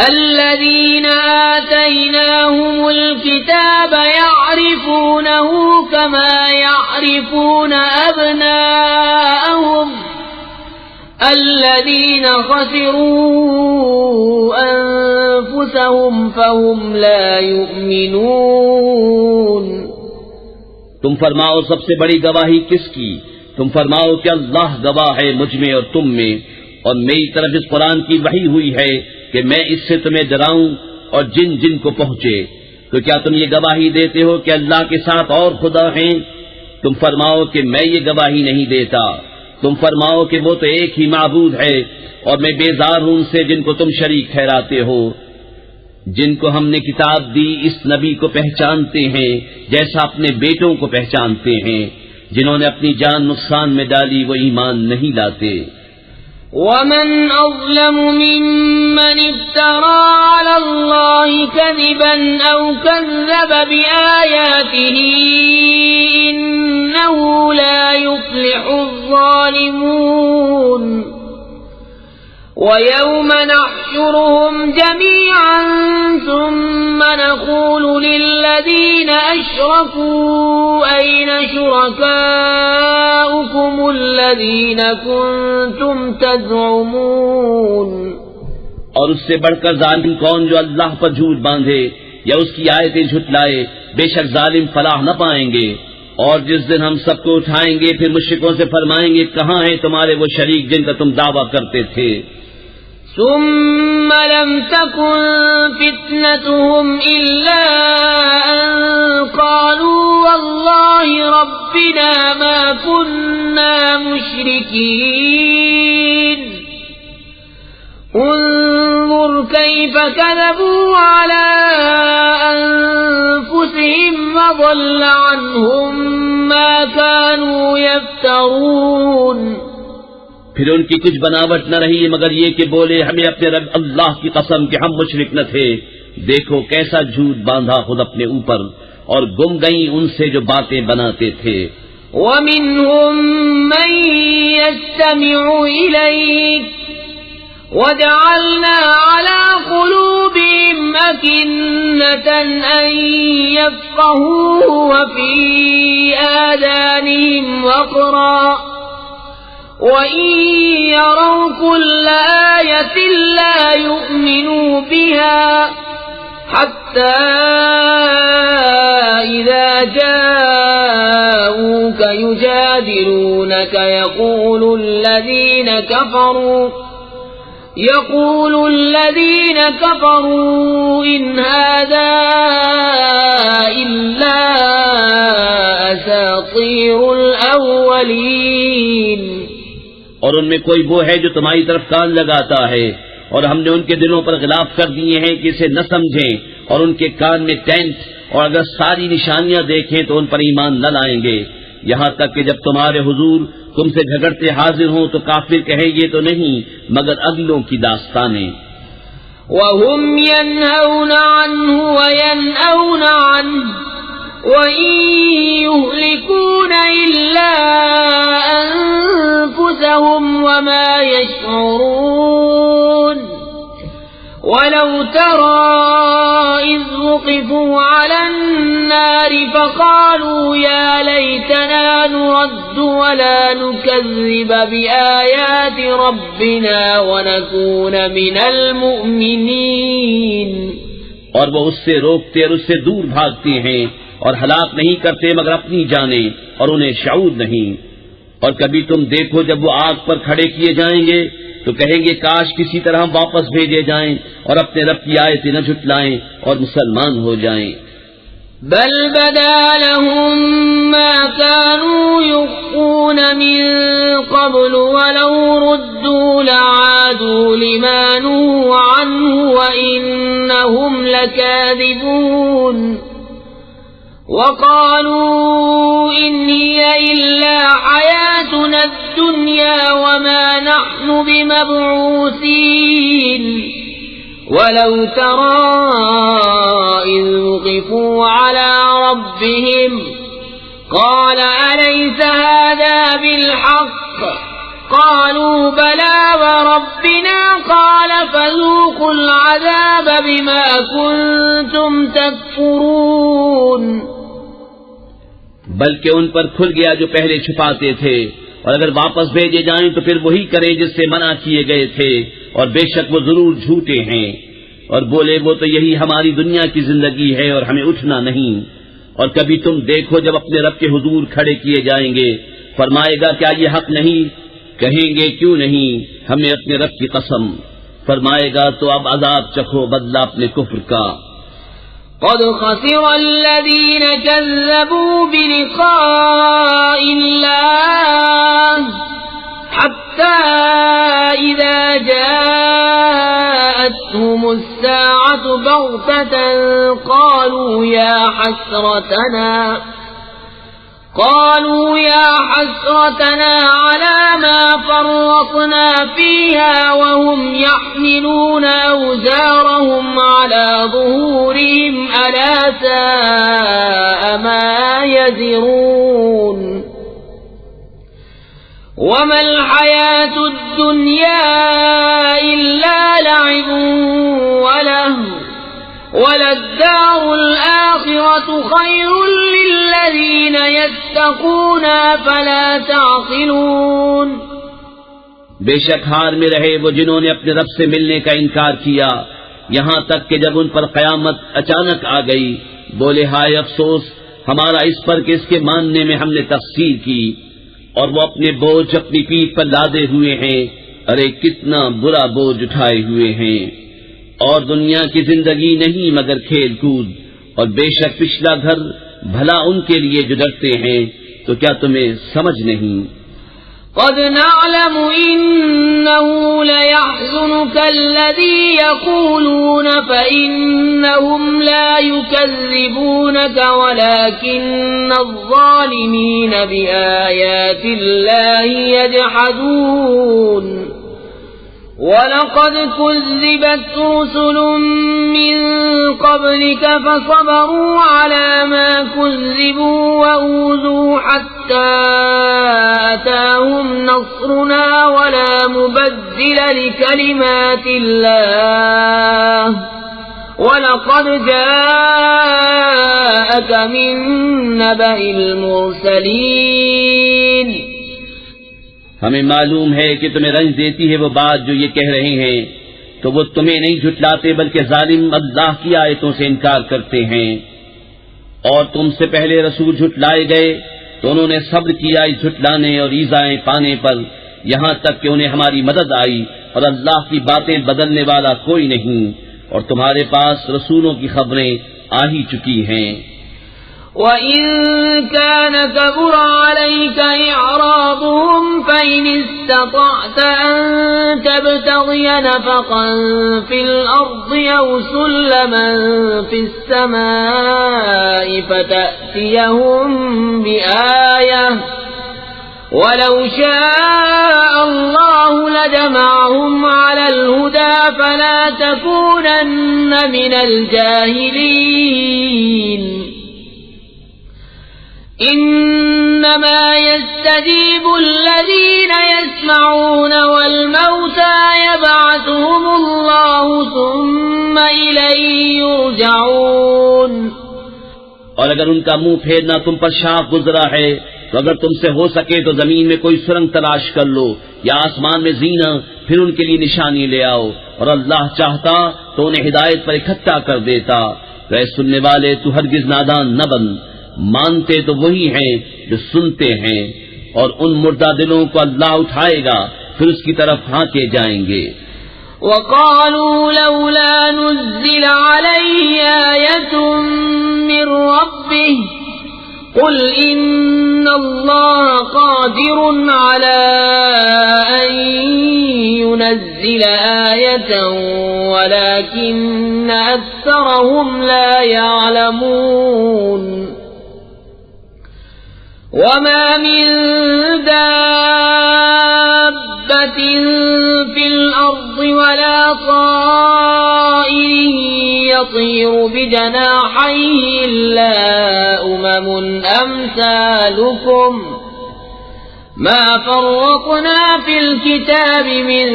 الذين آتيناهم الكتاب يعرفونه كما يعرفون أبناءهم الذين خسروا أنفسهم فهم لا يؤمنون۔ تم فرماؤ سب سے بڑی گواہی کس کی؟ تم فرماؤ کہ اللہ گواہ ہے مجھ میں اور تم میں، اور میری طرف اس قرآن کی وحی ہوئی ہے کہ میں اس سے تمہیں ڈراؤں اور جن جن کو پہنچے۔ تو کیا تم یہ گواہی دیتے ہو کہ اللہ کے ساتھ اور خدا ہیں؟ تم فرماؤ کہ میں یہ گواہی نہیں دیتا۔ تم فرماؤ کہ وہ تو ایک ہی معبود ہے، اور میں بیزار ہوں ان سے جن کو تم شریک ٹھہراتے ہو۔ جن کو ہم نے کتاب دی اس نبی کو پہچانتے ہیں جیسا اپنے بیٹوں کو پہچانتے ہیں، جنہوں نے اپنی جان نقصان میں ڈالی وہ ایمان نہیں لاتے۔ وَمَنْ أَظْلَمُ مِمَّنِ افْتَرَى عَلَى اللَّهِ كَذِبًا أَوْ كَذَّبَ بِآيَاتِهِ إِنَّهُ لَا يُفْلِحُ الظَّالِمُونَ۔ وَيَوْمَ نَحْشُرُهُمْ جَمِيعًا ثُمَّ نَقُولُ لِلَّذِينَ أَشْرَكُوا أَيْنَ شُرَكَاؤُكُمُ الَّذِينَ كُنتُمْ تَزْعُمُونَ۔ اور اس سے بڑھ کر ظالم کون جو اللہ پر جھوٹ باندھے، یا اس کی آیتیں جھٹلائے، بے شک ظالم فلاح نہ پائیں گے۔ اور جس دن ہم سب کو اٹھائیں گے پھر مشرکوں سے فرمائیں گے کہاں ہیں تمہارے وہ شریک جن کا تم دعویٰ کرتے تھے؟ ثم لم تكن فتنتهم إلا أن قالوا والله ربنا ما كنا مشركين انظر كيف كذبوا على أنفسهم وضل عنهم ما كانوا يفترون۔ پھر ان کی کچھ بناوٹ نہ رہی مگر یہ کہ بولے ہمیں اپنے رب اللہ کی قسم کہ ہم مشرک نہ تھے۔ دیکھو کیسا جھوٹ باندھا خود اپنے اوپر، اور گم گئیں ان سے جو باتیں بناتے تھے۔ وَمِنْهُمْ مَنْ يَسْتَمِعُ إِلَيْكَ وَجَعَلْنَا عَلَى قُلُوبِهِمْ أَكِنَّةً أَنْ يَفْقَهُوهُ وَفِي آذَانِهِمْ وَقْرًا وَإِنْ يَرَوْا كُلَّ آيَةٍ لَا يُؤْمِنُوا بِهَا حَتَّى إِذَا جَاءُوكَ يُجَادِلُونَكَ يقول الذين كفروا إن هذا إلا أساطير الأولين۔ اور ان میں کوئی وہ ہے جو تمہاری طرف کان لگاتا ہے، اور ہم نے ان کے دلوں پر غلاف کر دیے ہیں کہ اسے نہ سمجھیں، اور ان کے کان میں ٹینٹ، اور اگر ساری نشانیاں دیکھیں تو ان پر ایمان نہ لائیں گے، یہاں تک کہ جب تمہارے حضور تم سے جھگڑتے حاضر ہوں تو کافر کہیں یہ تو نہیں مگر اگلوں کی داستانیں۔ وَهُمْ يَنْهَوْنَ عَنْهُ وَيَنْأَوْنَ عَنْهُ وَإِنْ يُهْلِكُونَ إِلَّا أَنفُسَهُمْ وَمَا يَشْعُرُونَ۔ وَلَوْ تَرَى إِذْ وُقِفُوا عَلَى النَّارِ فَقَالُوا يَا لَيْتَنَا نُرَدُّ وَلَا نُكَذِّبَ بِآيَاتِ رَبِّنَا وَنَكُونَ مِنَ الْمُؤْمِنِينَ۔ اور وہ اس سے روکتے اور اس سے دور بھاگتے ہیں اور ہلاک نہیں کرتے مگر اپنی جانیں، اور انہیں شعور نہیں۔ اور کبھی تم دیکھو جب وہ آگ پر کھڑے کیے جائیں گے تو کہیں گے کاش کسی طرح ہم واپس بھیجے جائیں اور اپنے رب کی آیتیں نہ جھٹلائیں اور مسلمان ہو جائیں۔ بل بدا لهم ما كانوا يخفون من قبل ولو ردوا لعادوا لما نهوا عنه وإنهم لكاذبون۔ وقالوا إن هي إلا حياتنا الدنيا وما نحن بمبعوثين۔ ولو ترى إذ وقفوا على ربهم قال أليس هذا بالحق؟ قالوا بلى وربنا قال فذوقوا العذاب بما كنتم تكفرون۔ بلکہ ان پر کھل گیا جو پہلے چھپاتے تھے، اور اگر واپس بھیجے جائیں تو پھر وہی کریں جس سے منع کیے گئے تھے، اور بے شک وہ ضرور جھوٹے ہیں۔ اور بولے وہ تو یہی ہماری دنیا کی زندگی ہے اور ہمیں اٹھنا نہیں۔ اور کبھی تم دیکھو جب اپنے رب کے حضور کھڑے کیے جائیں گے فرمائے گا کیا یہ حق نہیں؟ کہیں گے کیوں نہیں، ہمیں اپنے رب کی قسم۔ فرمائے گا تو اب عذاب چکھو بدلہ اپنے کفر کا۔ قد خسر الذين كذبوا بلقاء الله حتى إذا جاءتهم الساعة بغتة قالوا يا حسرتنا على ما فرطنا فيها وهم يحملون أوزارهم على ظهورهم ألا ساء ما يزرون۔ وما الحياة الدنيا إلا لعب ولهو وللدار الآخرة خير للذين يتقون فلا تعقلون۔ بے شک ہار میں رہے وہ جنہوں نے اپنے رب سے ملنے کا انکار کیا، یہاں تک کہ جب ان پر قیامت اچانک آ گئی بولے ہائے افسوس ہمارا اس پر کہ اس کے ماننے میں ہم نے تقصیر کی، اور وہ اپنے بوجھ اپنی پیٹھ پر لادے ہوئے ہیں، ارے کتنا برا بوجھ اٹھائے ہوئے ہیں۔ اور دنیا کی زندگی نہیں مگر کھیل کود، اور بے شک پچھلا گھر بھلا ان کے لیے جو ڈرتے ہیں، تو کیا تمہیں سمجھ نہیں؟ قد نعلم إنه ليحزنك الذي يقولون فإنهم لا يكذبونك ولكن الظالمين بآيات الله يجحدون وَلَقَدْ كُذِّبَتْ رُسُلٌ مِّن قَبْلِكَ فَصَبَرُوا عَلَى مَا كُذِّبُوا وَأُوذُوا حَتَّى أَتَاهُمْ نَصْرُنَا وَلَا مُبَدِّلَ لِكَلِمَاتِ اللَّهِ وَلَقَدْ جَاءَكَ مِن نَّبَإِ الْمُرْسَلِينَ۔ ہمیں معلوم ہے کہ تمہیں رنج دیتی ہے وہ بات جو یہ کہہ رہے ہیں، تو وہ تمہیں نہیں جھٹلاتے بلکہ ظالم اللہ کی آیتوں سے انکار کرتے ہیں۔ اور تم سے پہلے رسول جھٹلائے گئے تو انہوں نے صبر کیا اس جھٹلانے اور ایذائیں پانے پر، یہاں تک کہ انہیں ہماری مدد آئی، اور اللہ کی باتیں بدلنے والا کوئی نہیں، اور تمہارے پاس رسولوں کی خبریں آ ہی چکی ہیں۔ وَإِن كَانَ كَبُرَ عَلَيْكَ إِعْرَاضُهُمْ فَإِنِ اسْتَطَعْتَ أَن تَبْتَغِيَ نَفَقًا فِي الْأَرْضِ أَوْ سُلَّمًا فِي السَّمَاءِ فَتَأْتِيَهُم بِآيَةٍ وَلَوْ شَاءَ اللَّهُ لَجَمَعَهُمْ عَلَى الْهُدَى فَلَا تَكُونَنَّ مِنَ الْجَاهِلِينَ۔ انما يستجيب الذين يسمعون والموتى يبعثهم الله ثم إليه يرجعون۔ اور اگر ان کا منہ پھیرنا تم پر شاپ گزرا ہے تو اگر تم سے ہو سکے تو زمین میں کوئی سرنگ تلاش کر لو یا آسمان میں زینہ، پھر ان کے لیے نشانی لے آؤ، اور اللہ چاہتا تو انہیں ہدایت پر اکٹھا کر دیتا۔ تو اے سننے والے تو ہرگز نادان نہ بن، مانتے تو وہی ہیں جو سنتے ہیں، اور ان مردہ دلوں کو اللہ اٹھائے گا پھر اس کی طرف ہانکے جائیں گے۔ وَقَالُوا لَوْلَا نُزِّلَ عَلَيْهِ آيَةٌ مِّن رَّبِّهِ قُلْ إِنَّ اللَّهَ قَادِرٌ عَلَىٰ أَن يُنَزِّلَ آيَةً وَلَٰكِنَّ أَكْثَرَهُمْ لَا يَعْلَمُونَ۔ وَمَا مِن دَابَّةٍ فِي الْأَرْضِ وَلَا طَائِرٍ يَطِيرُ بِجَنَاحَيْهِ إِلَّا أُمَمٌ أَمْثَالُكُمْ مَا فَرَّطْنَا فِي الْكِتَابِ مِن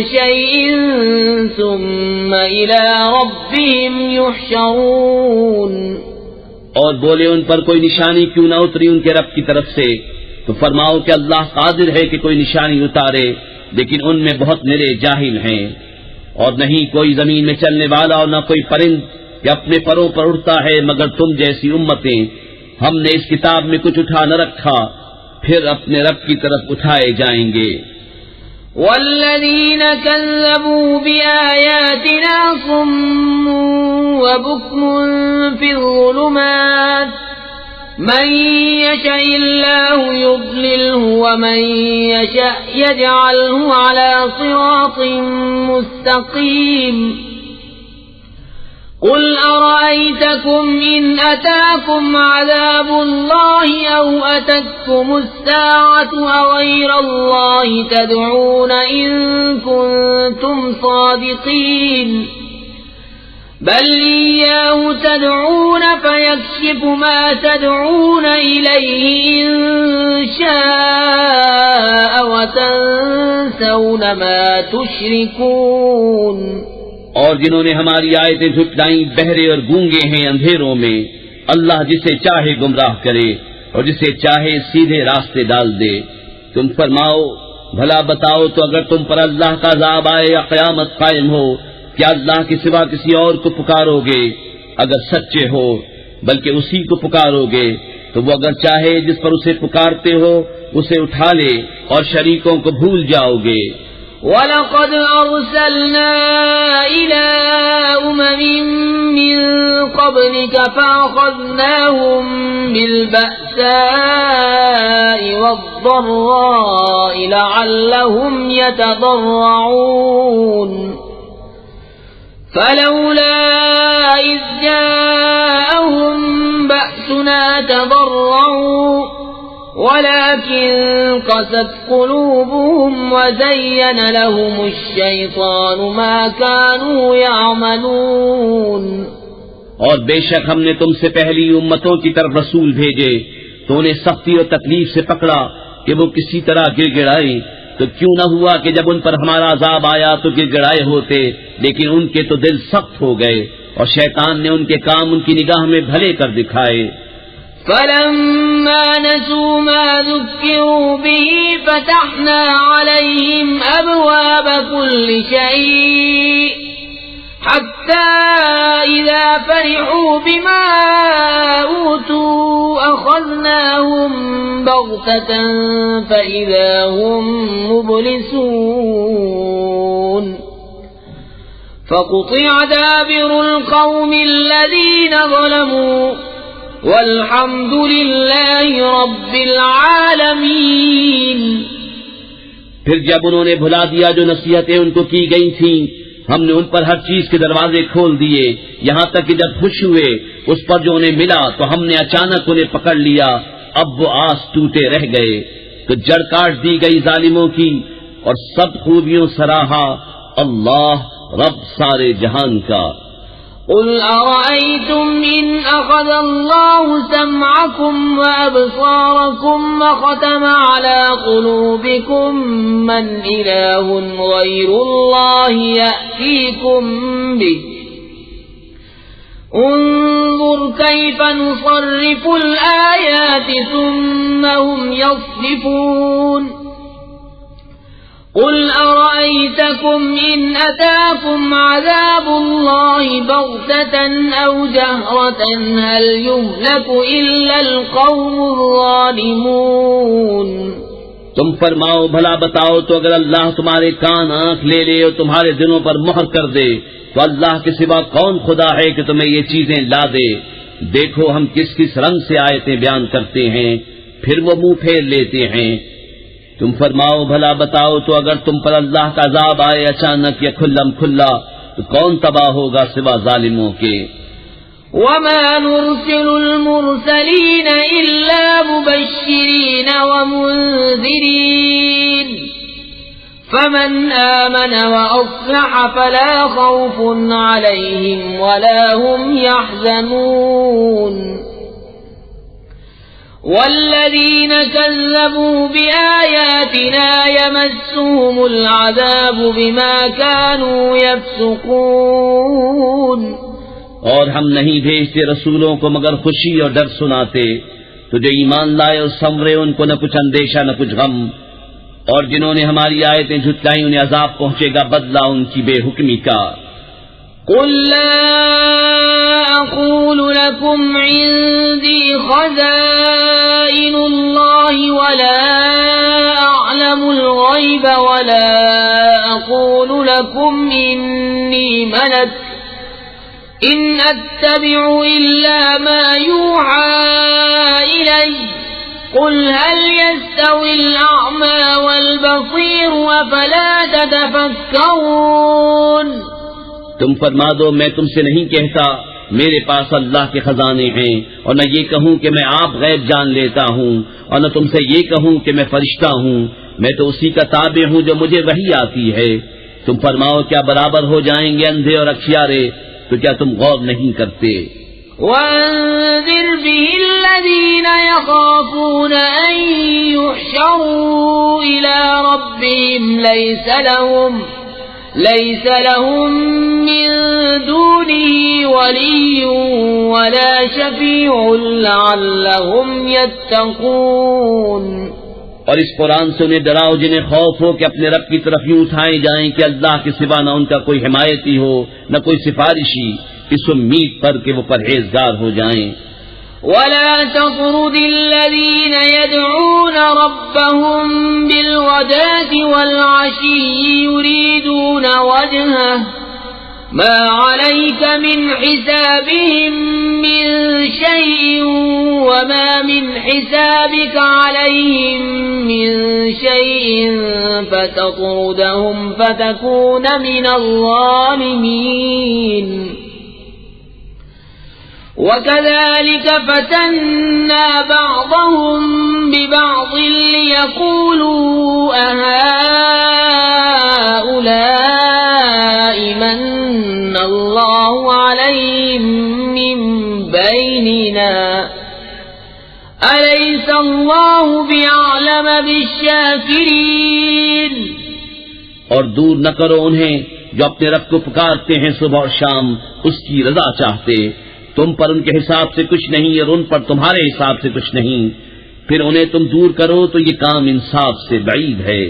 شَيْءٍ ثُمَّ إِلَىٰ رَبِّهِمْ يُحْشَرُونَ۔ اور بولے ان پر کوئی نشانی کیوں نہ اتری ان کے رب کی طرف سے، تو فرماؤ کہ اللہ قادر ہے کہ کوئی نشانی اتارے، لیکن ان میں بہت نرے جاہل ہیں۔ اور نہیں کوئی زمین میں چلنے والا اور نہ کوئی پرند کہ اپنے پروں پر اڑتا ہے مگر تم جیسی امتیں، ہم نے اس کتاب میں کچھ اٹھا نہ رکھا، پھر اپنے رب کی طرف اٹھائے جائیں گے۔ والذین کذبوا بآیاتنا صم وبکم فی الظلمات من یشاء اللہ یضللہ ومن یشاء یجعلہ علی صراط مستقیم۔ قل أرأيتكم إن أتاكم عذاب الله أو أتتكم الساعة أغير الله تدعون إن كنتم صادقين بل إياه تدعون فيكشف ما تدعون إليه إن شاء وتنسون ما تشركون۔ اور جنہوں نے ہماری آیتیں جھٹلائیں بہرے اور گونگے ہیں اندھیروں میں، اللہ جسے چاہے گمراہ کرے اور جسے چاہے سیدھے راستے ڈال دے۔ تم فرماؤ بھلا بتاؤ تو اگر تم پر اللہ کا عذاب آئے یا قیامت قائم ہو کیا اللہ کے سوا کسی اور کو پکارو گے؟ اگر سچے ہو بلکہ اسی کو پکارو گے تو وہ اگر چاہے جس پر اسے پکارتے ہو اسے اٹھا لے اور شریکوں کو بھول جاؤ گے۔ وَلَقَدْ أَرْسَلْنَا إِلَىٰ أُمَمٍ مِّن قَبْلِكَ فَأَخَذْنَاهُم بِالْبَأْسَاءِ وَالضَّرَّاءِ لَعَلَّهُمْ يَتَضَرَّعُونَ فَلَوْلَا إِذْ جَاءَهُم بَأْسُنَا تَضَرَّعُوا وَلَكِن قَسَتْ قُلُوبُهُمْ وَزَيَّنَ لَهُمُ الشَّيْطَانُ مَا كَانُوا يَعْمَلُونَ۔ اور بے شک ہم نے تم سے پہلی امتوں کی طرف رسول بھیجے تو انہیں سختی اور تکلیف سے پکڑا کہ وہ کسی طرح گر گڑائیں، تو کیوں نہ ہوا کہ جب ان پر ہمارا عذاب آیا تو گر گڑائے ہوتے، لیکن ان کے تو دل سخت ہو گئے اور شیطان نے ان کے کام ان کی نگاہ میں بھلے کر دکھائے۔ فَلَمَّا نَسُوا مَا ذُكِّرُوا بِهِ فَتَحْنَا عَلَيْهِمْ أَبْوَابَ كُلِّ شَيْءٍ حَتَّى إِذَا فَرِحُوا بِمَا أُوتُوا أَخَذْنَاهُمْ بَغْتَةً فَإِذَا هُمْ مُبْلِسُونَ فَقُطِعَ دَابِرُ الْقَوْمِ الَّذِينَ ظَلَمُوا وَالْحَمْدُ لِلَّهِ رَبِّ الْعَالَمِينَ۔ پھر جب انہوں نے بھلا دیا جو نصیحتیں ان کو کی گئی تھیں، ہم نے ان پر ہر چیز کے دروازے کھول دیے، یہاں تک کہ جب خوش ہوئے اس پر جو انہیں ملا تو ہم نے اچانک انہیں پکڑ لیا، اب وہ آس ٹوٹے رہ گئے، تو جڑ کاٹ دی گئی ظالموں کی، اور سب خوبیوں سراہا اللہ رب سارے جہان کا۔ قُلْ أَرَأَيْتُمْ إِنْ أَخَذَ اللَّهُ سَمْعَكُمْ وَأَبْصَارَكُمْ وَخَتَمَ عَلَى قُلُوبِكُمْ مَنْ إِلَٰهٌ غَيْرُ اللَّهِ يَأْتِيكُمْ بِهِ انظُرْ كَيْفَ نُصَرِّفُ الْآيَاتِ ثُمَّ هُمْ يَصْدِفُونَ قُلْ أَرَأَيْتَكُمْ إِنْ أَتَاكُمْ عَذَابُ اللَّهِ بَغْتَةً أَوْ جَهْرَةً هَلْ يُهْلَكُ إِلَّا الْقَوْمُ الظَّالِمُونَ۔ تم فرماؤ بھلا بتاؤ تو اگر اللہ تمہارے کان آنکھ لے لے اور تمہارے دلوں پر مہر کر دے تو اللہ کے سوا کون خدا ہے کہ تمہیں یہ چیزیں لا دے؟ دیکھو ہم کس کس رنگ سے آیتیں بیان کرتے ہیں، پھر وہ منہ پھیر لیتے ہیں۔ تم فرماؤ بھلا بتاؤ تو اگر تم پر اللہ کا عذاب آئے اچانک یا کھلم کھلا تو کون تباہ ہوگا سوا ظالموں کے۔ وَمَا نُرْسِلُ الْمُرْسَلِينَ إِلَّا مُبَشِّرِينَ وَمُنذِرِينَ فَمَنْ آمَنَ وَأَصْلَحَ فَلَا خَوْفٌ عَلَيْهِمْ وَلَا هُمْ يَحْزَنُونَ وَالَّذِينَ كَذَّبُوا بِآيَاتِنَا يَمَسُّهُمُ الْعَذَابُ بِمَا كَانُوا يَفْسُقُونَ۔ اور ہم نہیں بھیجتے رسولوں کو مگر خوشی اور ڈر سناتے، تو جو ایمان لائے اور سنورے ان کو نہ کچھ اندیشہ نہ کچھ غم، اور جنہوں نے ہماری آیتیں جھٹلائیں انہیں عذاب پہنچے گا بدلہ ان کی بے حکمی کا۔ قُل لَّا أَقُولُ لَكُمْ عِندِي خَزَائِنُ اللَّهِ وَلَا أَعْلَمُ الْغَيْبَ وَلَا أَقُولُ لَكُمْ إِنِّي مَلَكٌ إِنْ أَتَّبِعُ إِلَّا مَا يُوحَىٰ إِلَيَّ قُلْ هَلْ يَسْتَوِي الْأَعْمَىٰ وَالْبَصِيرُ أَفَلَا تَتَفَكَّرُونَ۔ تم فرما دو میں تم سے نہیں کہتا میرے پاس اللہ کے خزانے ہیں، اور نہ یہ کہوں کہ میں آپ غیب جان لیتا ہوں، اور نہ تم سے یہ کہوں کہ میں فرشتہ ہوں، میں تو اسی کا تابع ہوں جو مجھے وحی آتی ہے۔ تم فرماؤ کیا برابر ہو جائیں گے اندھے اور اکھیارے؟ تو کیا تم غور نہیں کرتے؟ وَأَنذِرْ بِهِ الَّذِينَ يَخَافُونَ أَن يُحْشَرُوا إِلَىٰ رَبِّهِمْ لَيْسَ لَهُم مِّن دُونِهِ وَلِيٌّ وَلَا شَفِيعٌ لَّعَلَّهُمْ يَتَّقُونَ۔ اور اس قرآن سے انہیں ڈراؤ جنہیں خوف ہو کہ اپنے رب کی طرف یوں اٹھائے جائیں کہ اللہ کے سوا نہ ان کا کوئی حمایتی ہو نہ کوئی سفارشی، اس امید پر کہ وہ پرہیزگار ہو جائیں۔ ولا تطرد الذين يدعون ربهم بالغداة والعشي يريدون وجهه ما عليك من حسابهم من شيء وما من حسابك عليهم من شيء فتطردهم فتكون من الظالمين وكذلك فتنا بعضهم ببعض ليقولوا أهؤلاء من الله عليهم من بيننا أليس الله بأعلم بالشاكرين۔ اور دور نہ کرو انہیں جو اپنے رب کو پکارتے ہیں صبح اور شام اس کی رضا چاہتے، تم پر ان کے حساب سے کچھ نہیں اور ان پر تمہارے حساب سے کچھ نہیں، پھر انہیں تم دور کرو تو یہ کام انصاف سے بعید ہے۔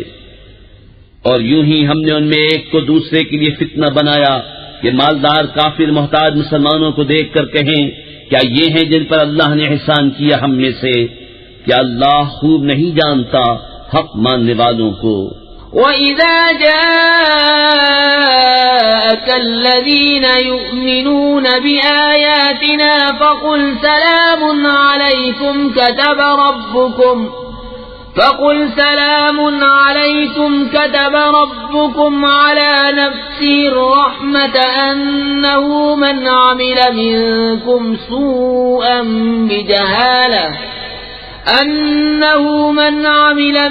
اور یوں ہی ہم نے ان میں ایک کو دوسرے کے لیے فتنہ بنایا کہ مالدار کافر محتاج مسلمانوں کو دیکھ کر کہیں کیا یہ ہیں جن پر اللہ نے احسان کیا ہم میں سے؟ کیا اللہ خوب نہیں جانتا حق ماننے والوں کو؟ وَإِذَا جَاءَكَ الَّذِينَ يُؤْمِنُونَ بِآيَاتِنَا فَقُلْ سَلَامٌ عَلَيْكُمْ كَتَبَ رَبُّكُمْ عَلَى نَفْسِهِ الرَّحْمَةَ أَنَّهُ مَنْ عَمِلَ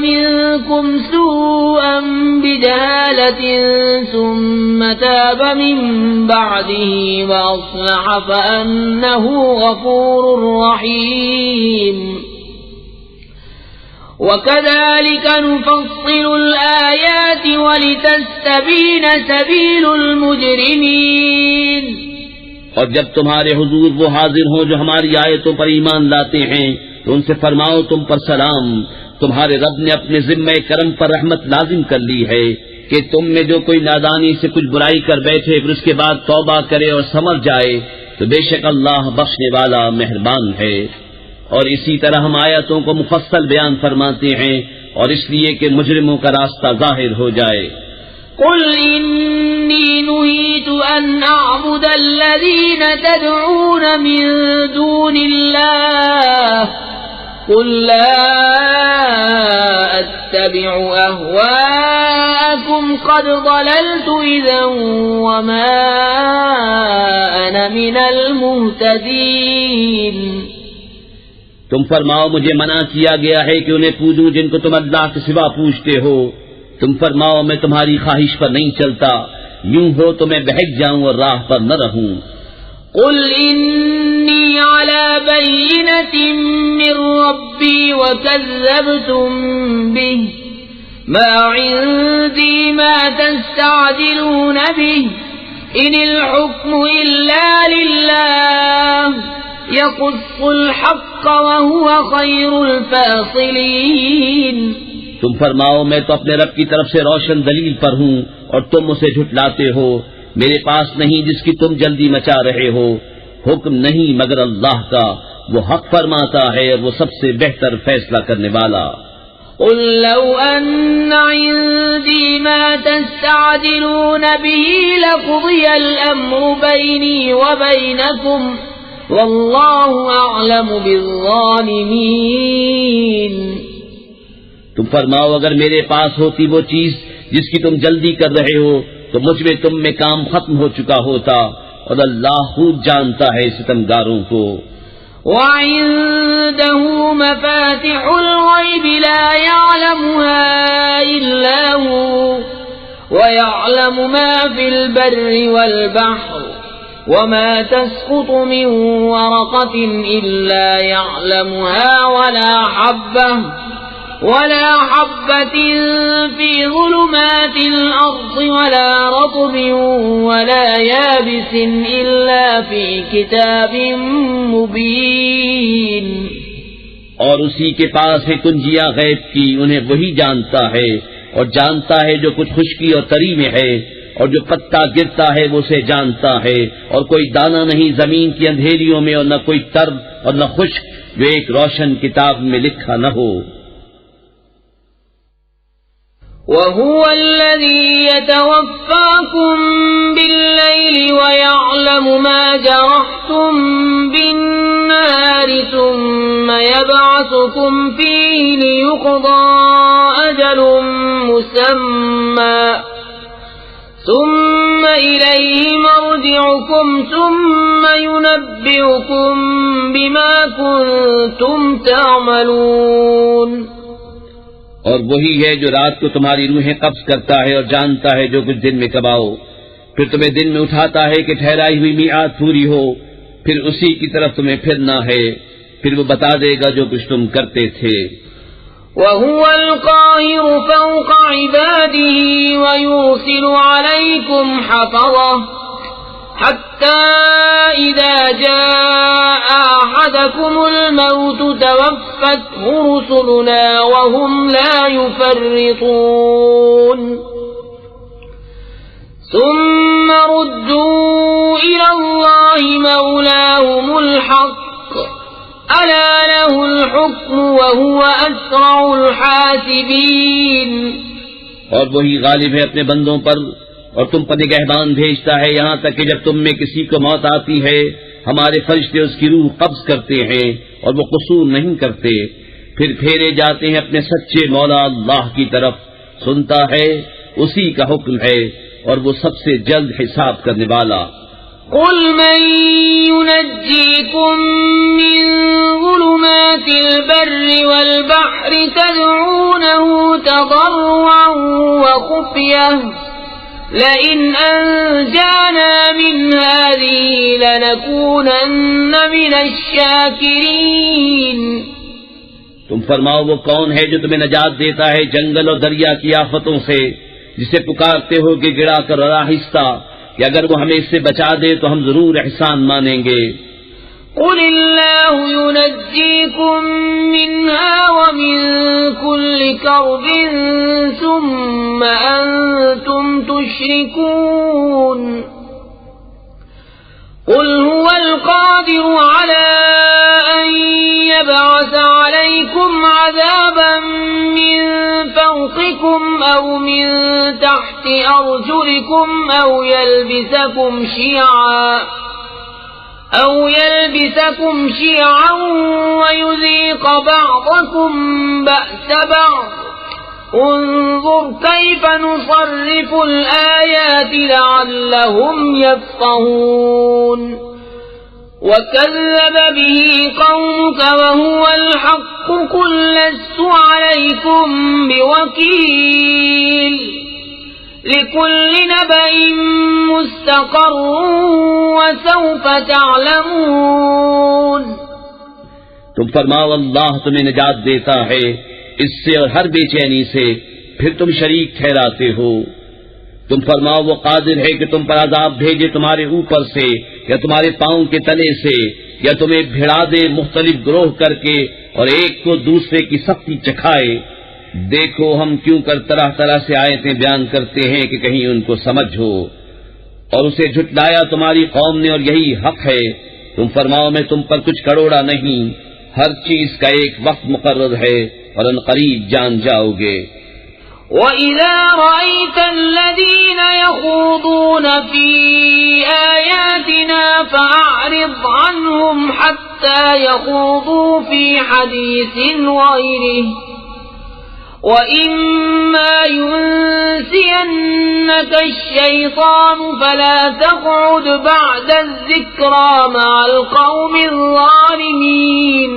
مِنكُمْ سُوءًا بِجَهَالَةٍ ثُمَّ تَابَ مِن بَعْدِهِ وَأَصْلَحَ فَأَنَّهُ غَفُورٌ رَّحِيمٌ۔ وَكَذَلِكَ نُفَصِّلُ الْآيَاتِ وَلِتَسْتَبِينَ سَبِيلُ الْمُجْرِمِينَ۔ اور جب تمہارے حضور وہ حاضر ہوں جو ہماری آیتوں پر ایمان لاتے ہیں تو ان سے فرماؤ تم پر سلام، تمہارے رب نے اپنے ذمہ کرم پر رحمت لازم کر لی ہے کہ تم میں جو کوئی نادانی سے کچھ برائی کر بیٹھے پھر اس کے بعد توبہ کرے اور سمجھ جائے تو بے شک اللہ بخشنے والا مہربان ہے۔ اور اسی طرح ہم آیتوں کو مفصل بیان فرماتے ہیں اور اس لیے کہ مجرموں کا راستہ ظاہر ہو جائے۔ قل إني نهيت أن أعبد الذين تدعون من دون الله قل لا أتبع أهواءكم قد ضللت إذا وما أنا من المهتدين۔ تم فرماؤ مجھے منع کیا گیا ہے کہ انہیں پوجوں جن کو تم اللہ کے سوا پوجتے ہو۔ تم فرماؤ میں تمہاری خواہش پر نہیں چلتا، یوں ہو تو میں بہک جاؤں اور راہ پر نہ رہوں۔ قل انی علی بینۃ من ربی وکذبتم به ما عندی ما تستعجلون به ان الحکم الا للہ یقص الحق وهو خیر الفاصلین۔ تم فرماؤ میں تو اپنے رب کی طرف سے روشن دلیل پر ہوں اور تم اسے جھٹلاتے ہو، میرے پاس نہیں جس کی تم جلدی مچا رہے ہو، حکم نہیں مگر اللہ کا، وہ حق فرماتا ہے اور وہ سب سے بہتر فیصلہ کرنے والا۔ قل لو ان عندي ما تستعجلون به لقضي الامر بيني وبينكم والله اعلم بالظالمين۔ تم فرماؤ اگر میرے پاس ہوتی وہ چیز جس کی تم جلدی کر رہے ہو تو مجھ میں تم میں کام ختم ہو چکا ہوتا، اور اللہ خوب جانتا ہے ستمگاروں کو۔ وعنده مفاتح الغيب لا يعلمها إلا هو ويعلم ما في البر والبحر وما تسقط من ورقة إلا يعلمها ولا حبة في ظلمات الأرض ولا رطب ولا يابس إلا في كتاب مبين۔ اور اسی کے پاس ہے کنجیاں غیب کی، انہیں وہی جانتا ہے، اور جانتا ہے جو کچھ خشکی اور تری میں ہے، اور جو پتا گرتا ہے وہ اسے جانتا ہے، اور کوئی دانہ نہیں زمین کی اندھیریوں میں، اور نہ کوئی تر اور نہ خشک جو ایک روشن کتاب میں لکھا نہ ہو۔ وَهُوَ الَّذِي يَتَوَفَّاكُم بِاللَّيْلِ وَيَعْلَمُ مَا جَرَحْتُم بِالنَّهَارِ ثُمَّ يَبْعَثُكُمْ فِيهِ لِيُقْضَىٰ أَجَلٌ مُّسَمًّى ثُمَّ إِلَيْهِ مَرْجِعُكُمْ ثُمَّ يُنَبِّئُكُم بِمَا كُنتُمْ تَعْمَلُونَ۔ اور وہی ہے جو رات کو تمہاری روحیں قبض کرتا ہے اور جانتا ہے جو کچھ دن میں کماؤ، پھر تمہیں دن میں اٹھاتا ہے کہ ٹھہرائی ہوئی میعاد پوری ہو، پھر اسی کی طرف تمہیں پھرنا ہے، پھر وہ بتا دے گا جو کچھ تم کرتے تھے۔ وَهُوَ الْقَاهِرُ فَوْقَ عِبَادِهِ وَيُرْسِلُ عَلَيْكُمْ حَفَظَةً حَتَّى إِذَا جَاءَ أَحَدَكُمُ الْمَوْتُ تَوَفَّتْهُ رُسُلُنَا وَهُمْ لَا يُفَرِّطُونَ ثُمَّ رُدُّوا إِلَى اللَّهِ مَوْلَاهُمُ الْحَقِّ أَلَا لَهُ الْحُكْمُ وَهُوَ أَسْرَعُ الْحَاسِبِينَ۔ اور وہی غالب ہے اپنے بندوں پر، اور تم پر نگہبان بھیجتا ہے، یہاں تک کہ جب تم میں کسی کو موت آتی ہے ہمارے فرشتے اس کی روح قبض کرتے ہیں اور وہ قصور نہیں کرتے، پھر پھیرے جاتے ہیں اپنے سچے مولا اللہ کی طرف، سنتا ہے اسی کا حکم ہے اور وہ سب سے جلد حساب کرنے والا۔ قُلْ مَن يُنَجِّيكُم مِّن ظُلُمَاتِ الْبَرِّ وَالْبَحْرِ تَدْعُونَهُ تَضَرُّعًا وَخُفْيَةً لَئِنْ أَنجَانَا مِنْ هَٰذِهِ لَنَكُونَنَّ مِنَ الشَّاكِرِينَ۔ تم فرماؤ وہ کون ہے جو تمہیں نجات دیتا ہے جنگل اور دریا کی آفتوں سے، جسے پکارتے ہو کہ گڑا کر آہستہ، کہ اگر وہ ہمیں اس سے بچا دے تو ہم ضرور احسان مانیں گے۔ قُلِ اللَّهُ يُنَجِّيكُم مِّنْهَا وَمِن كُلِّ كَرْبٍ ثُمَّ أَنتُمْ تُشْرِكُونَ قُلْ هُوَ الْقَادِرُ عَلَىٰ أَن يَبْعَثَ عَلَيْكُمْ عَذَابًا مِّن فَوْقِكُمْ أَوْ مِن تَحْتِ أَرْجُلِكُمْ أَوْ يَلْبِسَكُمْ شِيَعًا وَيُذِيقَ بَعْضَكُمْ بَأْسَ بَعْضٍ انظُرْ كَيْفَ نُصَرِّفُ الْآيَاتِ لَعَلَّهُمْ يَفْقَهُونَ وَكَذَّبَ بِهِ قَوْمُكَ وَهُوَ الْحَقُّ قُل لَّسْتُ عَلَيْكُمْ بِوَكِيلٍ لِكُلِّ نَبَإٍ مُّسْتَقَرٌّ وَسَوْفَ تَعْلَمُونَ۔ تم فرماؤ اللہ تمہیں نجات دیتا ہے اس سے اور ہر بے چینی سے، پھر تم شریک ٹھہراتے ہو۔ تم فرماؤ وہ قادر ہے کہ تم پر عذاب بھیجے تمہارے اوپر سے یا تمہارے پاؤں کے تلے سے، یا تمہیں بھیڑا دے مختلف گروہ کر کے اور ایک کو دوسرے کی سختی چکھائے۔ دیکھو ہم کیوں کر طرح طرح سے آیتیں بیان کرتے ہیں کہ کہیں ان کو سمجھو، اور اسے جھٹلایا تمہاری قوم نے اور یہی حق ہے۔ تم فرماؤ میں تم پر کچھ کروڑا نہیں، ہر چیز کا ایک وقت مقرر ہے اور ان قریب جان جاؤ گے۔ وَإِذَا رَأَيْتَ الَّذِينَ يَخُوضُونَ فِي آيَاتِنَا فَأَعْرِضْ عَنْهُمْ حَتَّى يَخُوضُوا فِي حَدِيثٍ غَيْرِهِ وَإِمَّا يُنسِيَنَّكَ الشَّيْطَانُ فَلَا تَقْعُدْ بَعْدَ الذِّكْرَىٰ مَعَ الْقَوْمِ الظَّالِمِينَ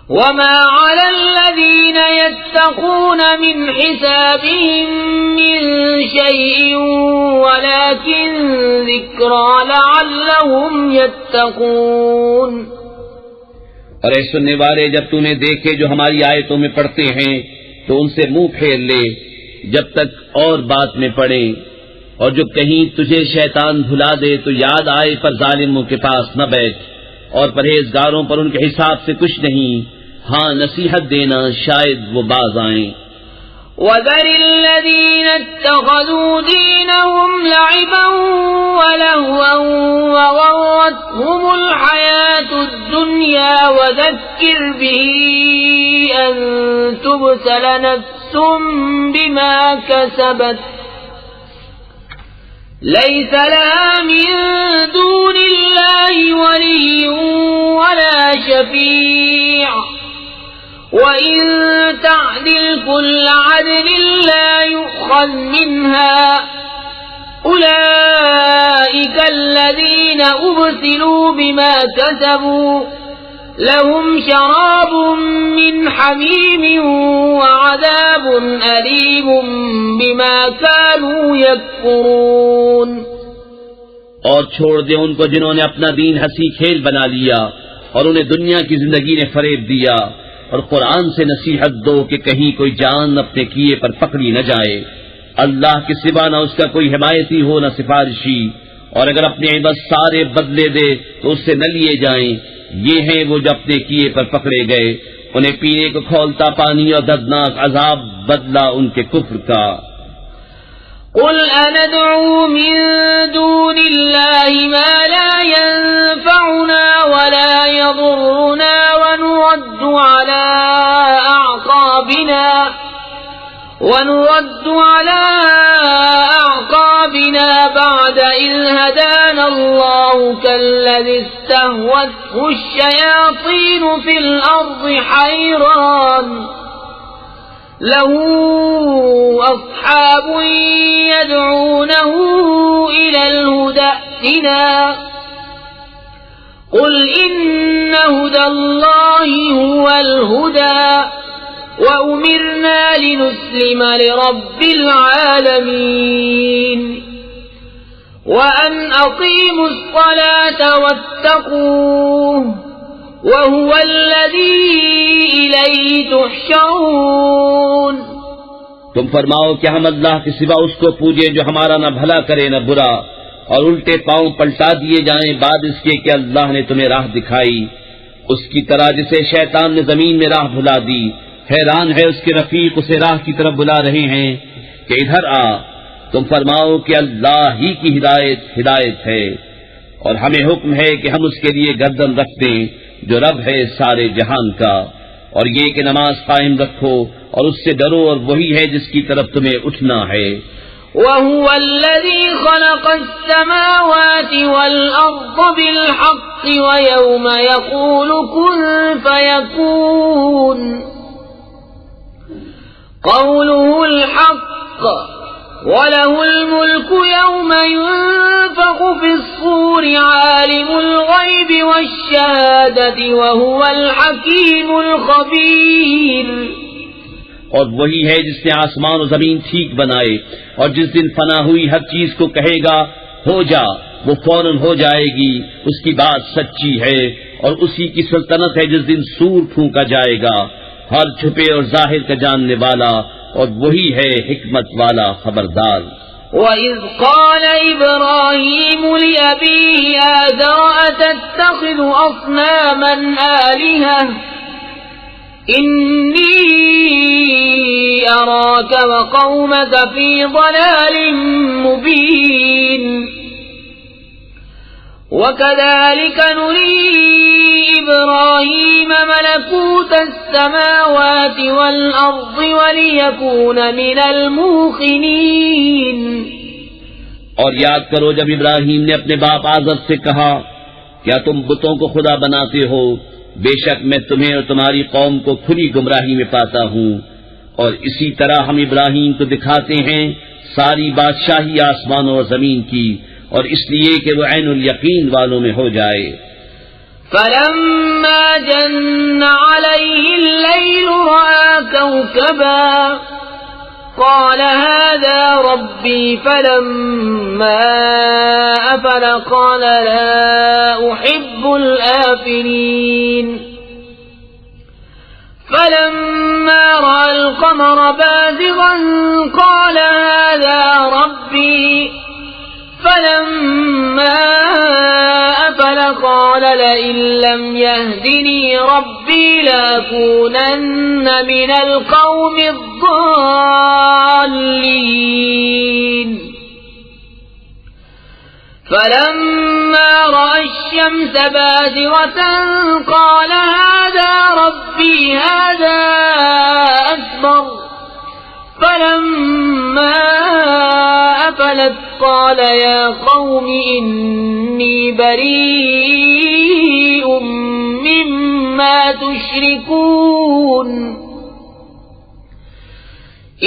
وَمَا عَلَى الَّذِينَ يَتَّقُونَ مِنْ حِسَابِهِم مِّن شَيْءٍ وَلَٰكِن ذِكْرَىٰ لَعَلَّهُمْ يَتَّقُونَ۔ اور اے سننے والے جب تو نے دیکھے جو ہماری آیتوں میں پڑھتے ہیں تو ان سے منہ پھیر لے جب تک اور بات میں پڑے، اور جو کہیں تجھے شیطان بھلا دے تو یاد آئے پر ظالموں کے پاس نہ بیٹھ، اور پرہیزگاروں پر ان کے حساب سے کچھ نہیں، ہاں نصیحت دینا شاید وہ باز آئیں۔ وَذَرِ الَّذِينَ اتَّخَذُوا دِينَهُمْ لَعِبًا وَلَهْوًا وَغَرَّتْهُمُ الْحَيَاةُ الدُّنْيَا وَذَكِّرْ بِهِ أَن تُبْسَلَ نَفْسٌ بِمَا كَسَبَتْ لَيْسَ لَهَا مِن دُونِ اللَّهِ وَلِيٌّ وَلَا شَفِيعٌ وَإِن تَعْدِلْ كُلَّ عَدْلٍ لَّا يُؤْخَذْ مِنْهَا أُولَئِكَ الَّذِينَ أُبْسِلُوا بِمَا كَسَبُوا لَهُمْ شَرَابٌ مِّنْ حَمِيمٍ وَعَذَابٌ أَلِيمٌ بِمَا كَانُوا يَكْفُرُونَ۔ اور چھوڑ دے ان کو جنہوں نے اپنا دین ہنسی کھیل بنا لیا اور انہیں دنیا کی زندگی نے فریب دیا، اور قرآن سے نصیحت دو کہ کہیں کوئی جان اپنے کیے پر پکڑی نہ جائے۔ اللہ کے سوا نہ اس کا کوئی حمایتی ہو نہ سفارشی، اور اگر اپنے عوض سارے بدلے دے تو اس سے نہ لیے جائیں۔ یہ ہیں وہ جو اپنے کیے پر پکڑے گئے، انہیں پینے کو کھولتا پانی اور دردناک عذاب بدلہ ان کے کفر کا۔ قل أندعو من دون الله ما لا ينفعنا ولا يضرنا ونرد على أعقابنا بعد إذ هدانا الله كالذي استهوته الشياطين في الأرض حيران له أصحاب يدعونه إلى الهدى ائتنا قل إن هدى الله هو الهدى وأمرنا لنسلم لرب العالمين وأن أقيموا الصلاة واتقوه وَهُوَ الَّذِي إِلَيْهِ تُحْشَرُونَ۔ تم فرماؤ کہ ہم اللہ کے سوا اس کو پوجیں جو ہمارا نہ بھلا کرے نہ برا، اور الٹے پاؤں پلٹا دیے جائیں بعد اس کے کہ اللہ نے تمہیں راہ دکھائی، اس کی طرح جسے شیطان نے زمین میں راہ بھلا دی۔ حیران ہے اس کے رفیق اسے راہ کی طرف بلا رہے ہیں کہ ادھر آ۔ تم فرماؤ کہ اللہ ہی کی ہدایت ہے، اور ہمیں حکم ہے کہ ہم اس کے لیے گردن رکھ دیں جو رب ہے سارے جہان کا، اور یہ کہ نماز قائم رکھو اور اس سے ڈرو، اور وہی ہے جس کی طرف تمہیں اٹھنا ہے۔ وَهُوَ الَّذِي خَلَقَ السَّمَاوَاتِ وَالْأَرْضَ بِالْحَقِّ وَيَوْمَ يَقُولُ كُن فَيَكُونُ قَوْلُهُ الْحَقُّ وَلَهُ الْمُلْكُ يَوْمَ يُنفَخُ فِي الصُّورِ عَالِمُ الْغَيْبِ وَالشَّهَادَةِ وَهُوَ الْحَكِيمُ الْخَبِيرُ۔ اور وہی ہے جس نے آسمان و زمین ٹھیک بنائے، اور جس دن فنا ہوئی ہر چیز کو کہے گا ہو جا، وہ فوراً ہو جائے گی، اس کی بات سچی ہے، اور اسی کی سلطنت ہے جس دن سور پھونکا جائے گا، ہر چھپے اور ظاہر کا جاننے والا، اور وہی ہے حکمت والا خبردار۔ وَإِذْ قَالَ إِبْرَاهِيمُ لِأَبِيهِ آزَرَ أَتَتَّخِذُ أَصْنَامًا آلِهَةً إِنِّي أَرَاكَ وَقَوْمَكَ فِي ضَلَالٍ مُبِينٍ وَكَذَلِكَ نُرِي إِبْرَاهِيمَ مَلَكُوتَ السَّمَاوَاتِ وَالْأَرْضِ وَلِيَكُونَ مِنَ الْمُوقِنِينَ۔ اور یاد کرو جب ابراہیم نے اپنے باپ آزر سے کہا کیا تم بتوں کو خدا بناتے ہو؟ بے شک میں تمہیں اور تمہاری قوم کو کھلی گمراہی میں پاتا ہوں۔ اور اسی طرح ہم ابراہیم کو دکھاتے ہیں ساری بادشاہی آسمانوں اور زمین کی، اور اس لیے کہ وہ عین الیقین والوں میں ہو جائے۔ فَلَمَّا جَنَّ عَلَيْهِ اللَّيْلُ رَأَىٰ كَوْكَبًا قَالَ هَٰذَا رَبِّي فَلَمَّا أَفَلَ قَالَ لَا أُحِبُّ الْآفِلِينَ فَلَمَّا رَأَى الْقَمَرَ بَازِغًا قَالَ هَٰذَا رَبِّي فَلَمَّا أَفَلَ قَالَ قال لئن لم يهدني ربي لأكونن من القوم الضالين فلما رأى الشمس بازغة قال هذا ربي هذا أكبر فلما أفلت قال يا قوم إني بريء مما تشركون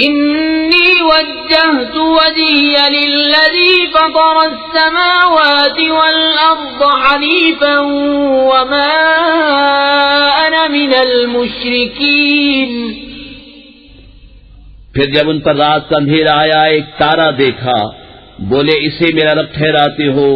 إني وجهت وجهي للذي فطر السماوات والأرض حنيفا وما أنا من المشركين. پھر جب ان پر رات کا اندھیرا آیا ایک تارا دیکھا، بولے اسے میرا رب ٹھہراتے ہو.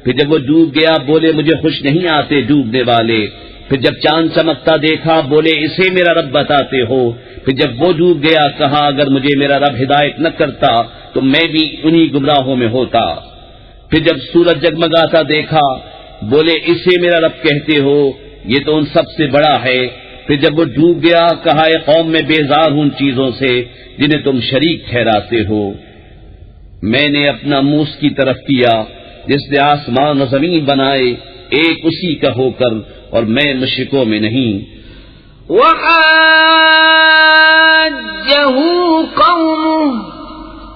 پھر جب وہ ڈوب گیا بولے مجھے خوش نہیں آتے ڈوبنے والے. پھر جب چاند چمکتا دیکھا بولے اسے میرا رب بتاتے ہو. پھر جب وہ ڈوب گیا کہا اگر مجھے میرا رب ہدایت نہ کرتا تو میں بھی انہی گمراہوں میں ہوتا. پھر جب سورج جگمگاتا دیکھا بولے اسے میرا رب کہتے ہو، یہ تو ان سب سے بڑا ہے. پھر جب وہ ڈوب گیا کہا اے قوم میں بیزار ہوں چیزوں سے جنہیں تم شریک ٹھہراتے ہو. میں نے اپنا منہ اس کی طرف کیا جس نے آسمان و زمین بنائے ایک اسی کا ہو کر، اور میں مشرکوں میں نہیں. وحاجه قومه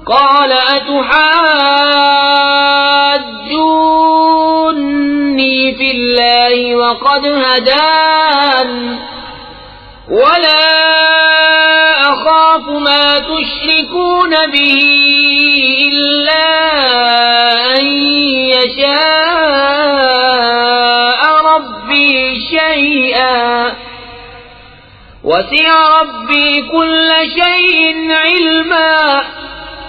قال أتحاجوني في الله وقد هدان ولا أخاف ما تشركون به إلا أن يشاء ربي شيئا وسع ربي كل شيء علما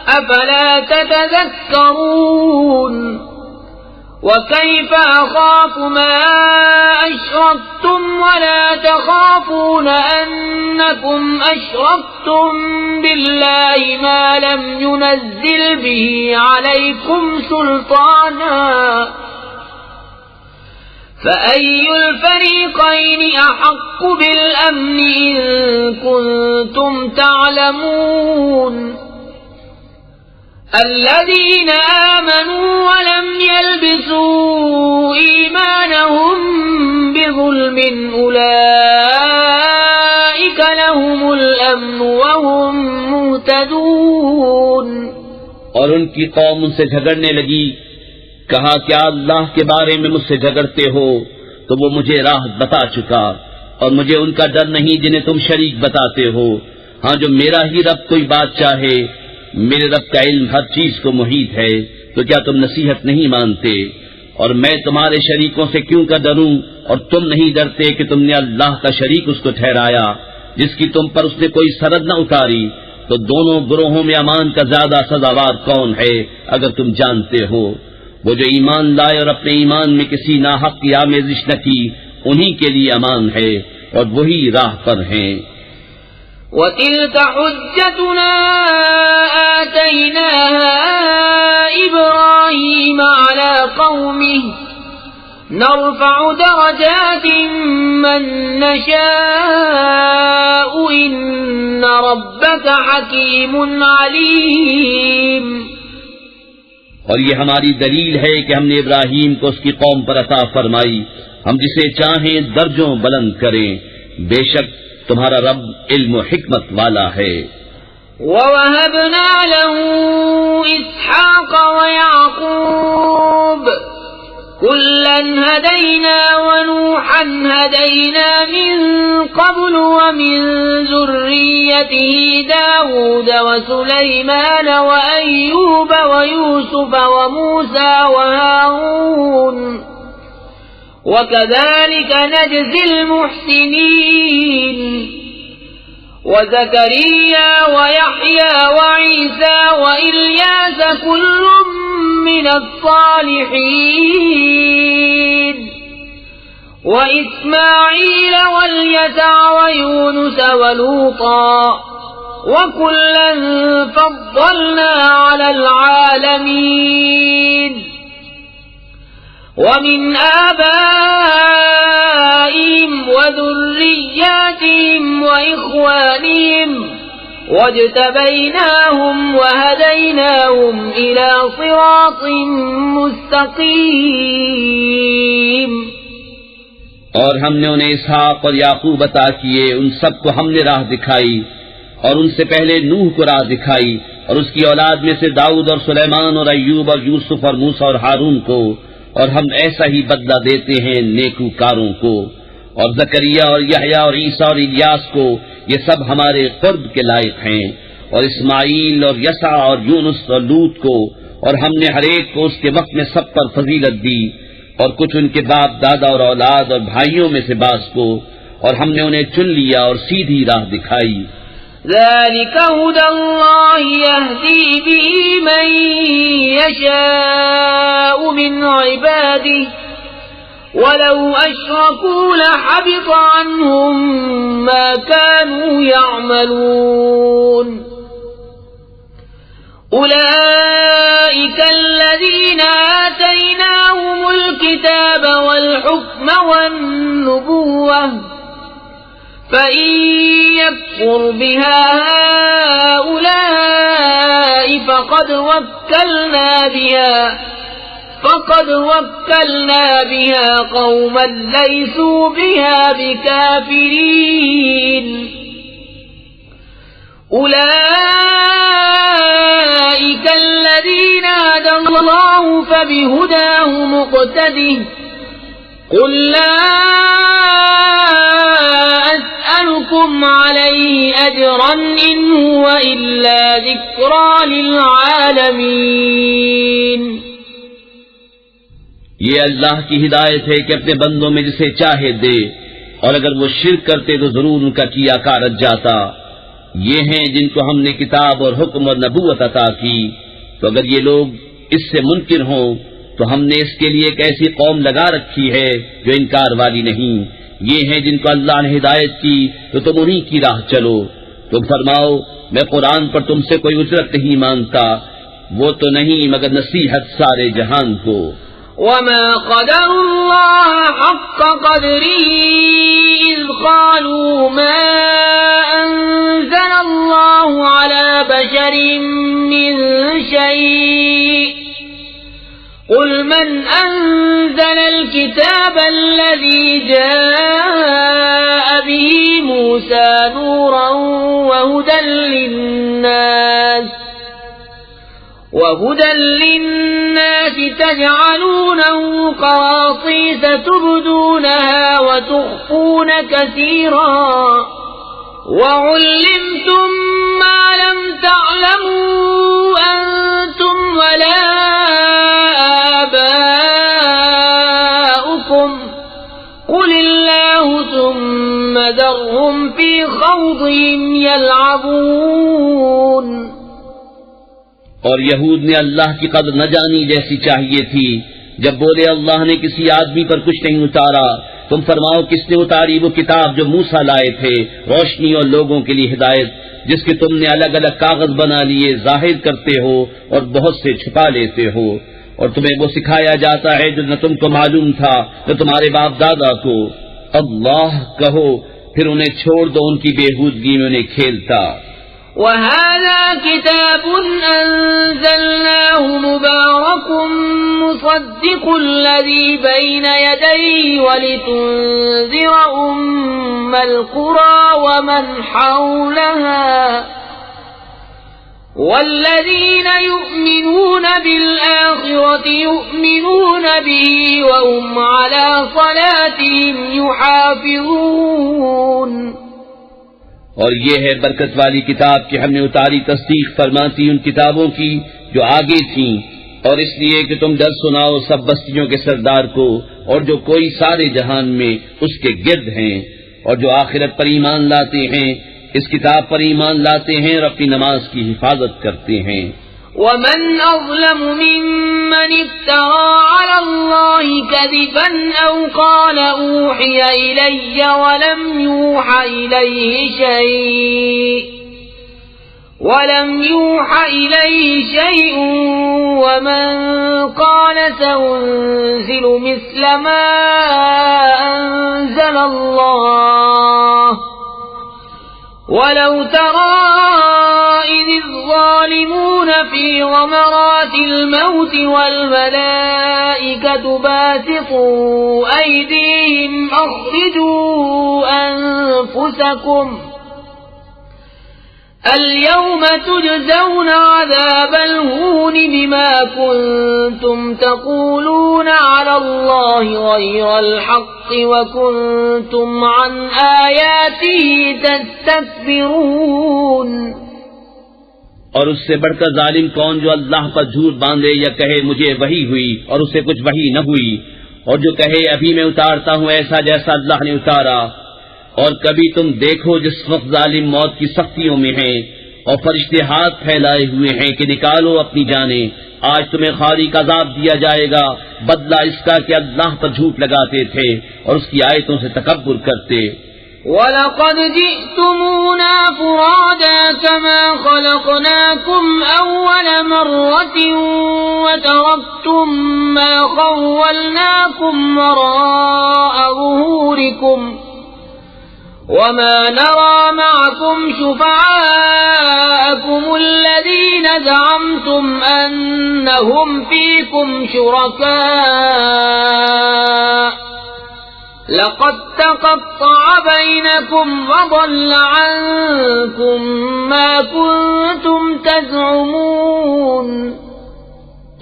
أفلا تتذكرون. وكيف أخاف ما أشركتم ولا تخافون أنكم أشركتم بالله ما لم ينزل به عليكم سلطانا فأي الفريقين أحق بالأمن إن كنتم تعلمون. الذين آمنوا ولم يلبسوا إيمانهم بظلم أولئك لهم الأمن وهم مهتدون. اور ان کی قوم ان سے جھگڑنے لگی، کہا کیا اللہ کے بارے میں مجھ سے جھگڑتے ہو تو وہ مجھے راہ بتا چکا، اور مجھے ان کا ڈر نہیں جنہیں تم شریک بتاتے ہو. ہاں جو میرا ہی رب کوئی بات چاہے، میرے رب کا علم ہر چیز کو محیط ہے، تو کیا تم نصیحت نہیں مانتے؟ اور میں تمہارے شریکوں سے کیوں کا ڈروں، اور تم نہیں ڈرتے کہ تم نے اللہ کا شریک اس کو ٹھہرایا جس کی تم پر اس نے کوئی سرحد نہ اتاری. تو دونوں گروہوں میں امان کا زیادہ سزاوار کون ہے اگر تم جانتے ہو؟ وہ جو ایمان لائے اور اپنے ایمان میں کسی ناحق کی آمیزش نہ کی، انہی کے لیے امان ہے اور وہی راہ پر ہیں. وَتِلْكَ حُجَّتُنَا آتَيْنَاهَا إِبْرَاهِيمَ عَلَى قَوْمِهِ نَرْفَعُ دَرَجَاتٍ مَّن نَّشَاءُ إِنَّ رَبَّكَ حَكِيمٌ عَلِيمٌ. اور یہ ہماری دلیل ہے کہ ہم نے ابراہیم کو اس کی قوم پر عطا فرمائی، ہم جسے چاہیں درجوں بلند کریں، بے شک تمہارا رب علم و حکمت والا ہے. وَوَهَبْنَا لَهُ إِسْحَاقَ وَيَعْقُوبَ كُلًّا هَدَيْنَا وَنُوحًا هَدَيْنَا مِن قَبْلُ وَمِن ذُرِّيَّتِهِ دَاوُودَ وَسُلَيْمَانَ وَأَيُّوبَ وَيُوسُفَ وَمُوسَى وَهَارُونَ وَكَذَلِكَ نَجْزِي الْمُحْسِنِينَ. وَزَكَرِيَّا وَيَحْيَى وَعِيسَى وَإِلْيَاسَ كُلٌّ مِّنَ الصَّالِحِينَ. وَإِسْمَاعِيلَ وَالْيَسَعَ وَيُونُسَ وَلُوطًا وَكُلًّا فَضَّلْنَا عَلَى الْعَالَمِينَ. ومن آبائهم وذرياتهم وإخوانهم واجتبيناهم وهديناهم إلى صراط مستقيم. اور ہم نے انہیں اسحاق اور یعقوب عطا کیے، ان سب کو ہم نے راہ دکھائی، اور ان سے پہلے نوح کو راہ دکھائی، اور اس کی اولاد میں سے داؤد اور سلیمان اور ایوب اور یوسف اور موسیٰ اور ہارون کو، اور ہم ایسا ہی بدلہ دیتے ہیں نیکوکاروں کو. اور زکریا اور یحییٰ اور عیسیٰ اور الیاس کو، یہ سب ہمارے قرب کے لائق ہیں. اور اسماعیل اور یسع اور یونس اور لوط کو، اور ہم نے ہر ایک کو اس کے وقت میں سب پر فضیلت دی، اور کچھ ان کے باپ دادا اور اولاد اور بھائیوں میں سے بعض کو، اور ہم نے انہیں چن لیا اور سیدھی راہ دکھائی. ذلك هدى الله يهدي به من يشاء من عباده ولو أشركوا لحبط عنهم ما كانوا يعملون. أولئك الذين آتيناهم الكتاب والحكم والنبوة فإن يكفر بها هؤلاء فقد وكلنا بها قوما ليسوا بها بكافرين. أولئك الذين هدى الله فبهداه مقتده. قل لا أسألكم عليه أجرا إن هو إلا ذكرى للعالمين. یہ اللہ کی ہدایت ہے کہ اپنے بندوں میں جسے چاہے دے، اور اگر وہ شرک کرتے تو ضرور ان کا کیا کارت جاتا. یہ ہیں جن کو ہم نے کتاب اور حکم اور نبوت عطا کی، تو اگر یہ لوگ اس سے منکر ہوں تو ہم نے اس کے لیے ایک ایسی قوم لگا رکھی ہے جو انکار والی نہیں. یہ ہیں جن کو اللہ نے ہدایت کی تو تم انہی کی راہ چلو. تم فرماؤ میں قرآن پر تم سے کوئی اجرت نہیں مانگتا، وہ تو نہیں مگر نصیحت سارے جہان کو. وما قدر الله حق قدره إذ قالوا ما أنزل الله على بشر من شيء. قل من أنزل الكتاب الذي جاء به موسى نورا وهدى للناس تجعلونه قراطيس تبدونها وتخفون كثيرا وعلمتم ما لم تعلموا أنتم ولا آباؤكم قل الله ثم ذرهم في خوضهم يلعبون. اور یہود نے اللہ کی قدر نہ جانی جیسی چاہیے تھی جب بولے اللہ نے کسی آدمی پر کچھ نہیں اتارا. تم فرماؤ کس نے اتاری وہ کتاب جو موسیٰ لائے تھے، روشنی اور لوگوں کے لیے ہدایت، جس کے تم نے الگ الگ کاغذ بنا لیے، ظاہر کرتے ہو اور بہت سے چھپا لیتے ہو. اور تمہیں وہ سکھایا جاتا ہے جو نہ تم کو معلوم تھا نہ تمہارے باپ دادا کو. اللہ کہو پھر انہیں چھوڑ دو ان کی بےہودگی میں انہیں کھیلتا. وهذا كتاب أنزلناه مبارك مصدق الذي بين يديه ولتنذر أم القرى ومن حولها والذين يؤمنون بالآخرة يؤمنون به وهم على صلاتهم يحافظون. اور یہ ہے برکت والی کتاب کہ ہم نے اتاری تصدیق فرماتی ان کتابوں کی جو آگے تھیں، اور اس لیے کہ تم ڈر سناؤ سب بستیوں کے سردار کو اور جو کوئی سارے جہان میں اس کے گرد ہیں، اور جو آخرت پر ایمان لاتے ہیں، اس کتاب پر ایمان لاتے ہیں اور اپنی نماز کی حفاظت کرتے ہیں. ومن أظلم ممن افترى على الله كذبا أو قال أوحي إلي ولم يوحى إليه شيء ولم يوح إليه شيء ومن قال سأنزل مثل ما أنزل الله ولو ترى إذ الظالمون في غمرات الموت والملائكة باسطوا أيديهم أخرجوا أنفسكم اليوم تجزون عذاب الهون بما كنتم تقولون على الله غير الحق وكنتم عن آياته تستكبرون۔ اور اس سے بڑھ کر ظالم کون جو اللہ پر جھوٹ باندھے یا کہے مجھے وحی ہوئی اور اسے کچھ وحی نہ ہوئی، اور جو کہے ابھی میں اتارتا ہوں ایسا جیسا اللہ نے اتارا۔ اور کبھی تم دیکھو جس وقت ظالم موت کی سختیوں میں ہیں اور فرشتے ہاتھ پھیلائے ہوئے ہیں کہ نکالو اپنی جانیں، آج تمہیں خاریک عذاب دیا جائے گا، بدلہ اس کا کہ اللہ پر جھوٹ لگاتے تھے اور اس کی آیتوں سے تکبر کرتے۔ وَلَقَدْ جِئْتُمُونَا فُرَادَى كَمَا خَلَقْنَاكُمْ أَوَّلَ مَرَّةٍ وَتَرَكْتُم مَّا خَوَّلْنَاكُمْ وَرَاءَ ظُهُورِكُمْ وَمَا نَرَى مَعَكُمْ شُفَعَاءَكُمُ الَّذِينَ زَعَمْتُمْ أَنَّهُمْ فِيكُمْ شُرَكَاءُ لَقَدْ تَقَطَّعَ بَيْنَكُمْ وَضَلَّ عَنكُمْ مَا كُنتُمْ تَزْعُمُونَ۔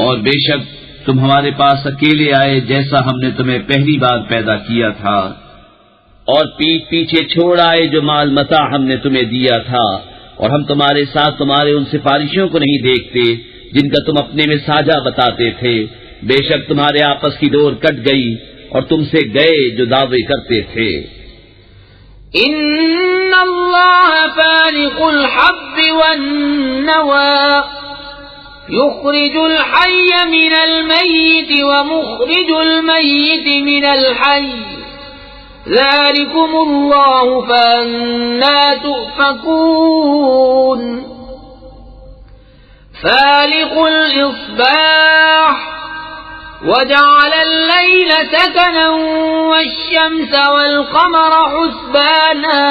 اور بے شک تم ہمارے پاس اکیلے آئے جیسا ہم نے تمہیں پہلی بار پیدا کیا تھا، اور پیٹھ پیچھے چھوڑ آئے جو مال متاع ہم نے تمہیں دیا تھا، اور ہم تمہارے ساتھ تمہارے ان سفارشوں کو نہیں دیکھتے جن کا تم اپنے میں ساجھا بتاتے تھے۔ بے شک تمہارے آپس کی ڈور کٹ گئی اور تم سے گئے جو دعوے کرتے تھے۔ ان اللہ فالق الحب والنوى يخرج الحي من الميت ومخرج الميت من الحي ذلكم اللہ فأنا تؤفكون۔ فالق الإصباح وجعل الليل سكنا والشمس والقمر حسبانا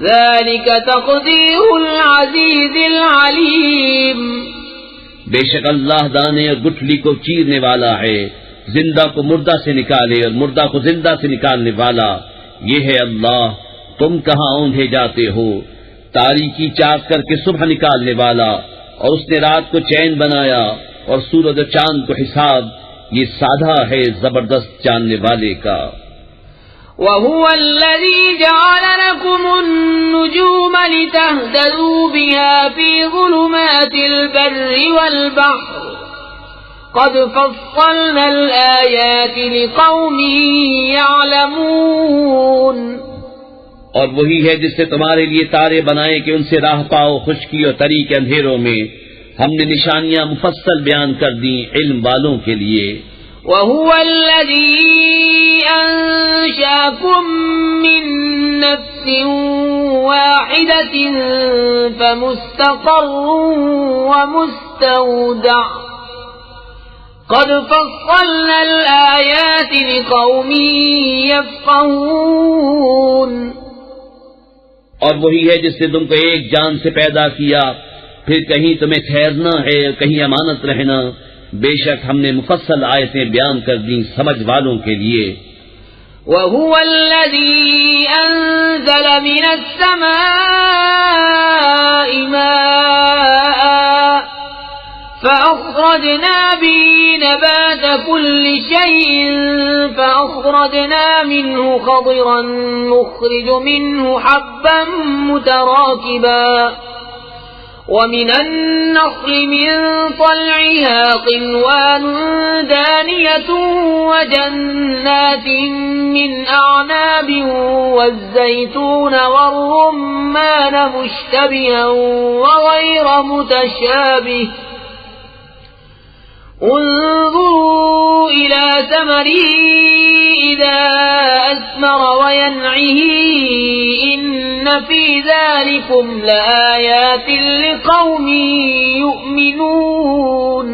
ذلك تقدير العزيز العليم۔ بے شک اللہ دانے اور گٹھلی کو چیرنے والا ہے، زندہ کو مردہ سے نکالے اور مردہ کو زندہ سے نکالنے والا، یہ ہے اللہ۔ تم کہاں اونڈے جاتے ہو؟ تاریکی چاک کر کے صبح نکالنے والا، اور اس نے رات کو چین بنایا اور سورج و چاند کو حساب، یہ سادہ ہے زبردست جاننے والے کا۔ وَهُوَ الَّذِي جَعَلَ لَكُمُ النُّجُومَ لِتَهْتَدُوا بِهَا فِي ظُلُمَاتِ الْبَرِّ وَالْبَحْرِ قَدْ فَصَّلْنَا الْآيَاتِ لِقَوْمٍ يَعْلَمُونَ۔ اور وہی ہے جس نے تمہارے لیے تارے بنائے کہ ان سے راہ پاؤ خشکی اور تری کے اندھیروں میں، ہم نے نشانیاں مفصل بیان کر دیں علم والوں کے لیے۔ وَهُوَ الَّذِي أَنشَأَكُم مِّن نَّفْسٍ وَاحِدَةٍ فَمُسْتَقَرٌّ وَمُسْتَوْدَعٌ قَدْ فَصَّلْنَا الْآيَاتِ لِقَوْمٍ يَفْقَهُونَ۔ اور وہی ہے جس نے تم کو ایک جان سے پیدا کیا، پھر کہیں تمہیں ٹھہرنا ہے کہیں امانت رہنا، بے شک ہم نے مفصل آیتیں بیان کر دیں سمجھ والوں کے لیے۔ وَهُوَ الَّذِي أَنزَلَ مِنَ السَّمَاءِ مَاءً فَأَخْرَجْنَا بِهِ نَبَاتَ كُلِّ شَيْءٍ فَأَخْرَجْنَا مِنْهُ خَضِرًا نُخْرِجُ مِنْهُ حَبًّا مُتَرَاكِبًا وَمِنَ النَّخْلِ مِن طَلْعِهَا قِنْوَانٌ دَانِيَةٌ وَجَنَّاتٍ مِّنْ أَعْنَابٍ وَالزَّيْتُونَ وَالرُّمَّانَ مُشْتَبِهًا وَغَيْرَ مُتَشَابِهٍ انظُرُوا إِلَى ثَمَرِهِ إذا أثمر وينعه إن في ذلكم لآيات لقوم يؤمنون.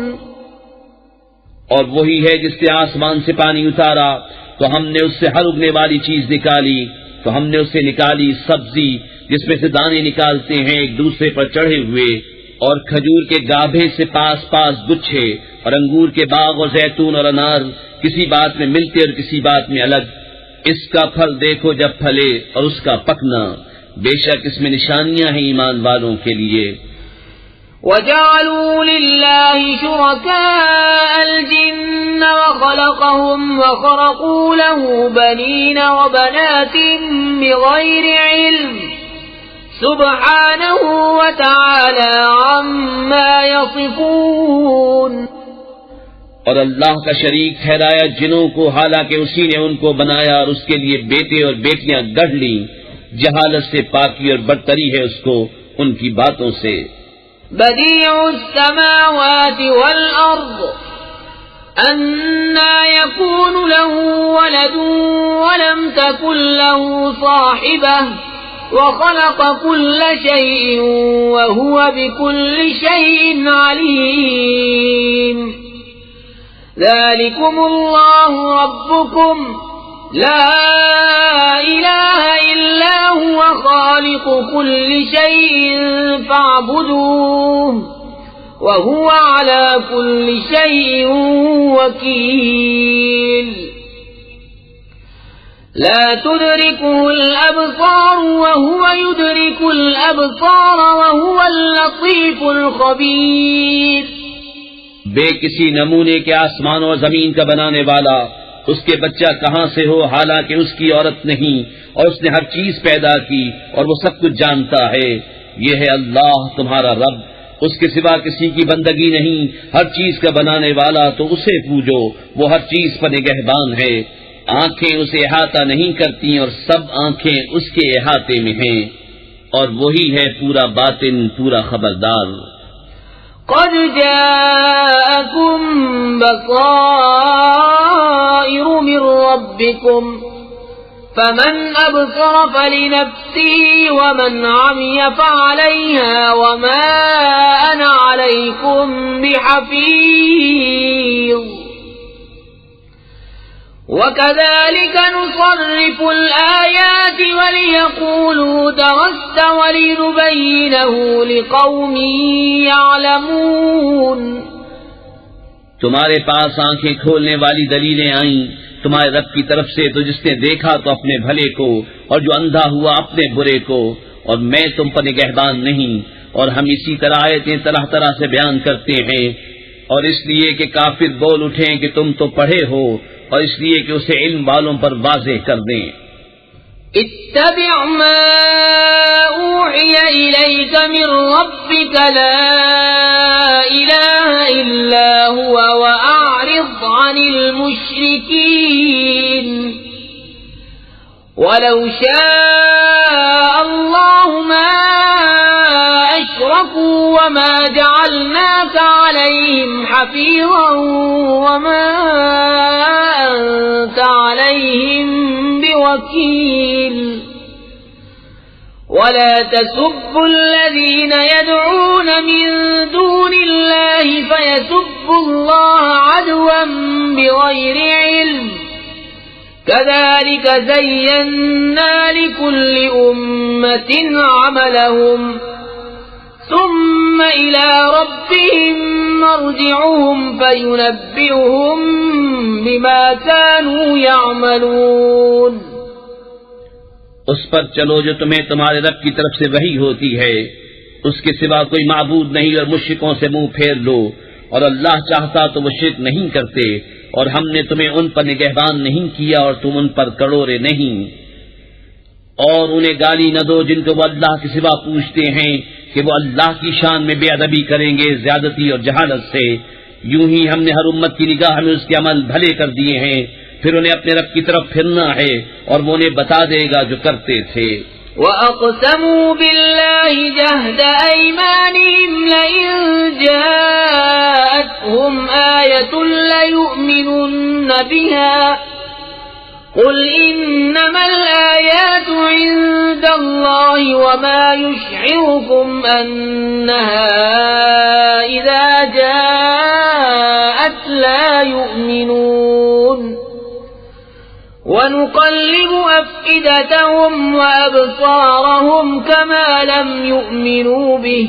اور وہی ہے جس نے آسمان سے پانی اتارا تو ہم نے اس سے ہر اگنے والی چیز نکالی، تو ہم نے اس سے نکالی سبزی جس میں سے دانے نکالتے ہیں ایک دوسرے پر چڑھے ہوئے، اور کھجور کے گابھے سے پاس پاس گچھے، اور انگور کے باغ اور زیتون اور انار کسی بات میں ملتے اور کسی بات میں الگ. اس کا پھل دیکھو جب پھلے اور اس کا پکنا، بے شک اس میں نشانیاں ہیں ایمان والوں کے لیے. وَجَعَلُوا لِلَّهِ شُرَكَاءَ الْجِنَّ وَخَلَقَهُمْ وَخَرَقُوا لَهُ بَنِينَ وَبَنَاتٍ بِغَيْرِ عِلْمٍ سُبْحَانَهُ وَتَعَالَى عَمَّا يَصِفُونَ. اور اللہ کا شریک ٹھہرایا جنوں کو، حالانکہ اسی نے ان کو بنایا اور اس کے لیے بیٹے اور بیٹیاں گڑھ لیں. جہالت سے پاکی اور برتری ہے اس کو ان کی باتوں سے. بديع السماوات والأرض أنى يكون له ولد ولم تكن له صاحبة وخلق كل شيء وهو بكل شيء عليم. ذلكم الله ربكم لا إله إلا هو خالق كل شيء فاعبدوه وهو على كل شيء وكيل. لا تدركه الأبصار وهو يدرك الأبصار وهو اللطيف الخبير. بے کسی نمونے کے آسمان و زمین کا بنانے والا، اس کے بچہ کہاں سے ہو حالانکہ اس کی عورت نہیں، اور اس نے ہر چیز پیدا کی اور وہ سب کچھ جانتا ہے. یہ ہے اللہ تمہارا رب، اس کے سوا کسی کی بندگی نہیں، ہر چیز کا بنانے والا، تو اسے پوجو، وہ ہر چیز پر نگہبان ہے. آنکھیں اسے احاطہ نہیں کرتی اور سب آنکھیں اس کے احاطے میں ہیں، اور وہی ہے پورا باطن، پورا خبردار. قد جاءكم بصائر من ربكم فمن أبصر فلنفسه ومن عمي فعليها وما أنا عليكم بحفيظ. وكذلك نصرف الآيات وليقولوا درست ولنبينه لقوم يعلمون. تمہارے پاس آنکھیں کھولنے والی دلیلیں آئیں تمہارے رب کی طرف سے، تو جس نے دیکھا تو اپنے بھلے کو، اور جو اندھا ہوا اپنے برے کو، اور میں تم پر نگہبان نہیں. اور ہم اسی طرح آیتیں طرح طرح سے بیان کرتے ہیں، اور اس لیے کہ کافر بول اٹھیں کہ تم تو پڑھے ہو، اور اس لیے کہ اسے علم والوں پر واضح کر دیں. اتبع ما اوحی الیک من ربک لا الہ الا هو واعرض عن المشرکین. ولو شاء الله ما أشركوا وما جعلناك عليهم حفيظا وما أنت عليهم بوكيل. ولا تسبوا الذين يدعون من دون الله فيسبوا الله عدوا بغير علم. كذلك زينا لكل أمة عملهم ثم إلى ربهم مرجعهم فينبئهم بما كانوا يعملون. اس پر چلو جو تمہیں تمہارے رب کی طرف سے وحی ہوتی ہے، اس کے سوا کوئی معبود نہیں، اور مشرکوں سے منہ پھیر لو، اور اللہ چاہتا تو وہ شرک نہیں کرتے، اور ہم نے تمہیں ان پر نگہبان نہیں کیا اور تم ان پر کڑورے نہیں. اور انہیں گالی نہ دو جن کو وہ اللہ کے سوا پوچھتے ہیں کہ وہ اللہ کی شان میں بے ادبی کریں گے زیادتی اور جہالت سے. یوں ہی ہم نے ہر امت کی نگاہ میں اس کے عمل بھلے کر دیے ہیں، پھر انہیں اپنے رب کی طرف پھرنا ہے اور وہ انہیں بتا دے گا جو کرتے تھے. وَأَقْسَمُوا بِاللَّهِ جَهْدَ أَيْمَانِهِمْ لَئِن جَاءَتْهُمْ آيَةٌ لَيُؤْمِنُنَّ بِهَا قل إنما الآيات عند الله وما يشعركم أنها إذا جاءت لا يؤمنون ونقلب أفئدتهم وأبصارهم كما لم يؤمنوا به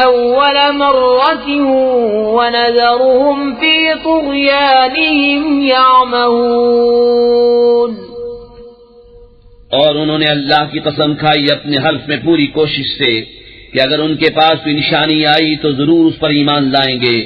أول مرة ونذرهم في طغيانهم يعمهون. اور انہوں نے اللہ کی قسم کھائی اپنے حلف میں پوری کوشش سے کہ اگر ان کے پاس کوئی نشانی آئی تو ضرور اس پر ایمان لائیں گے.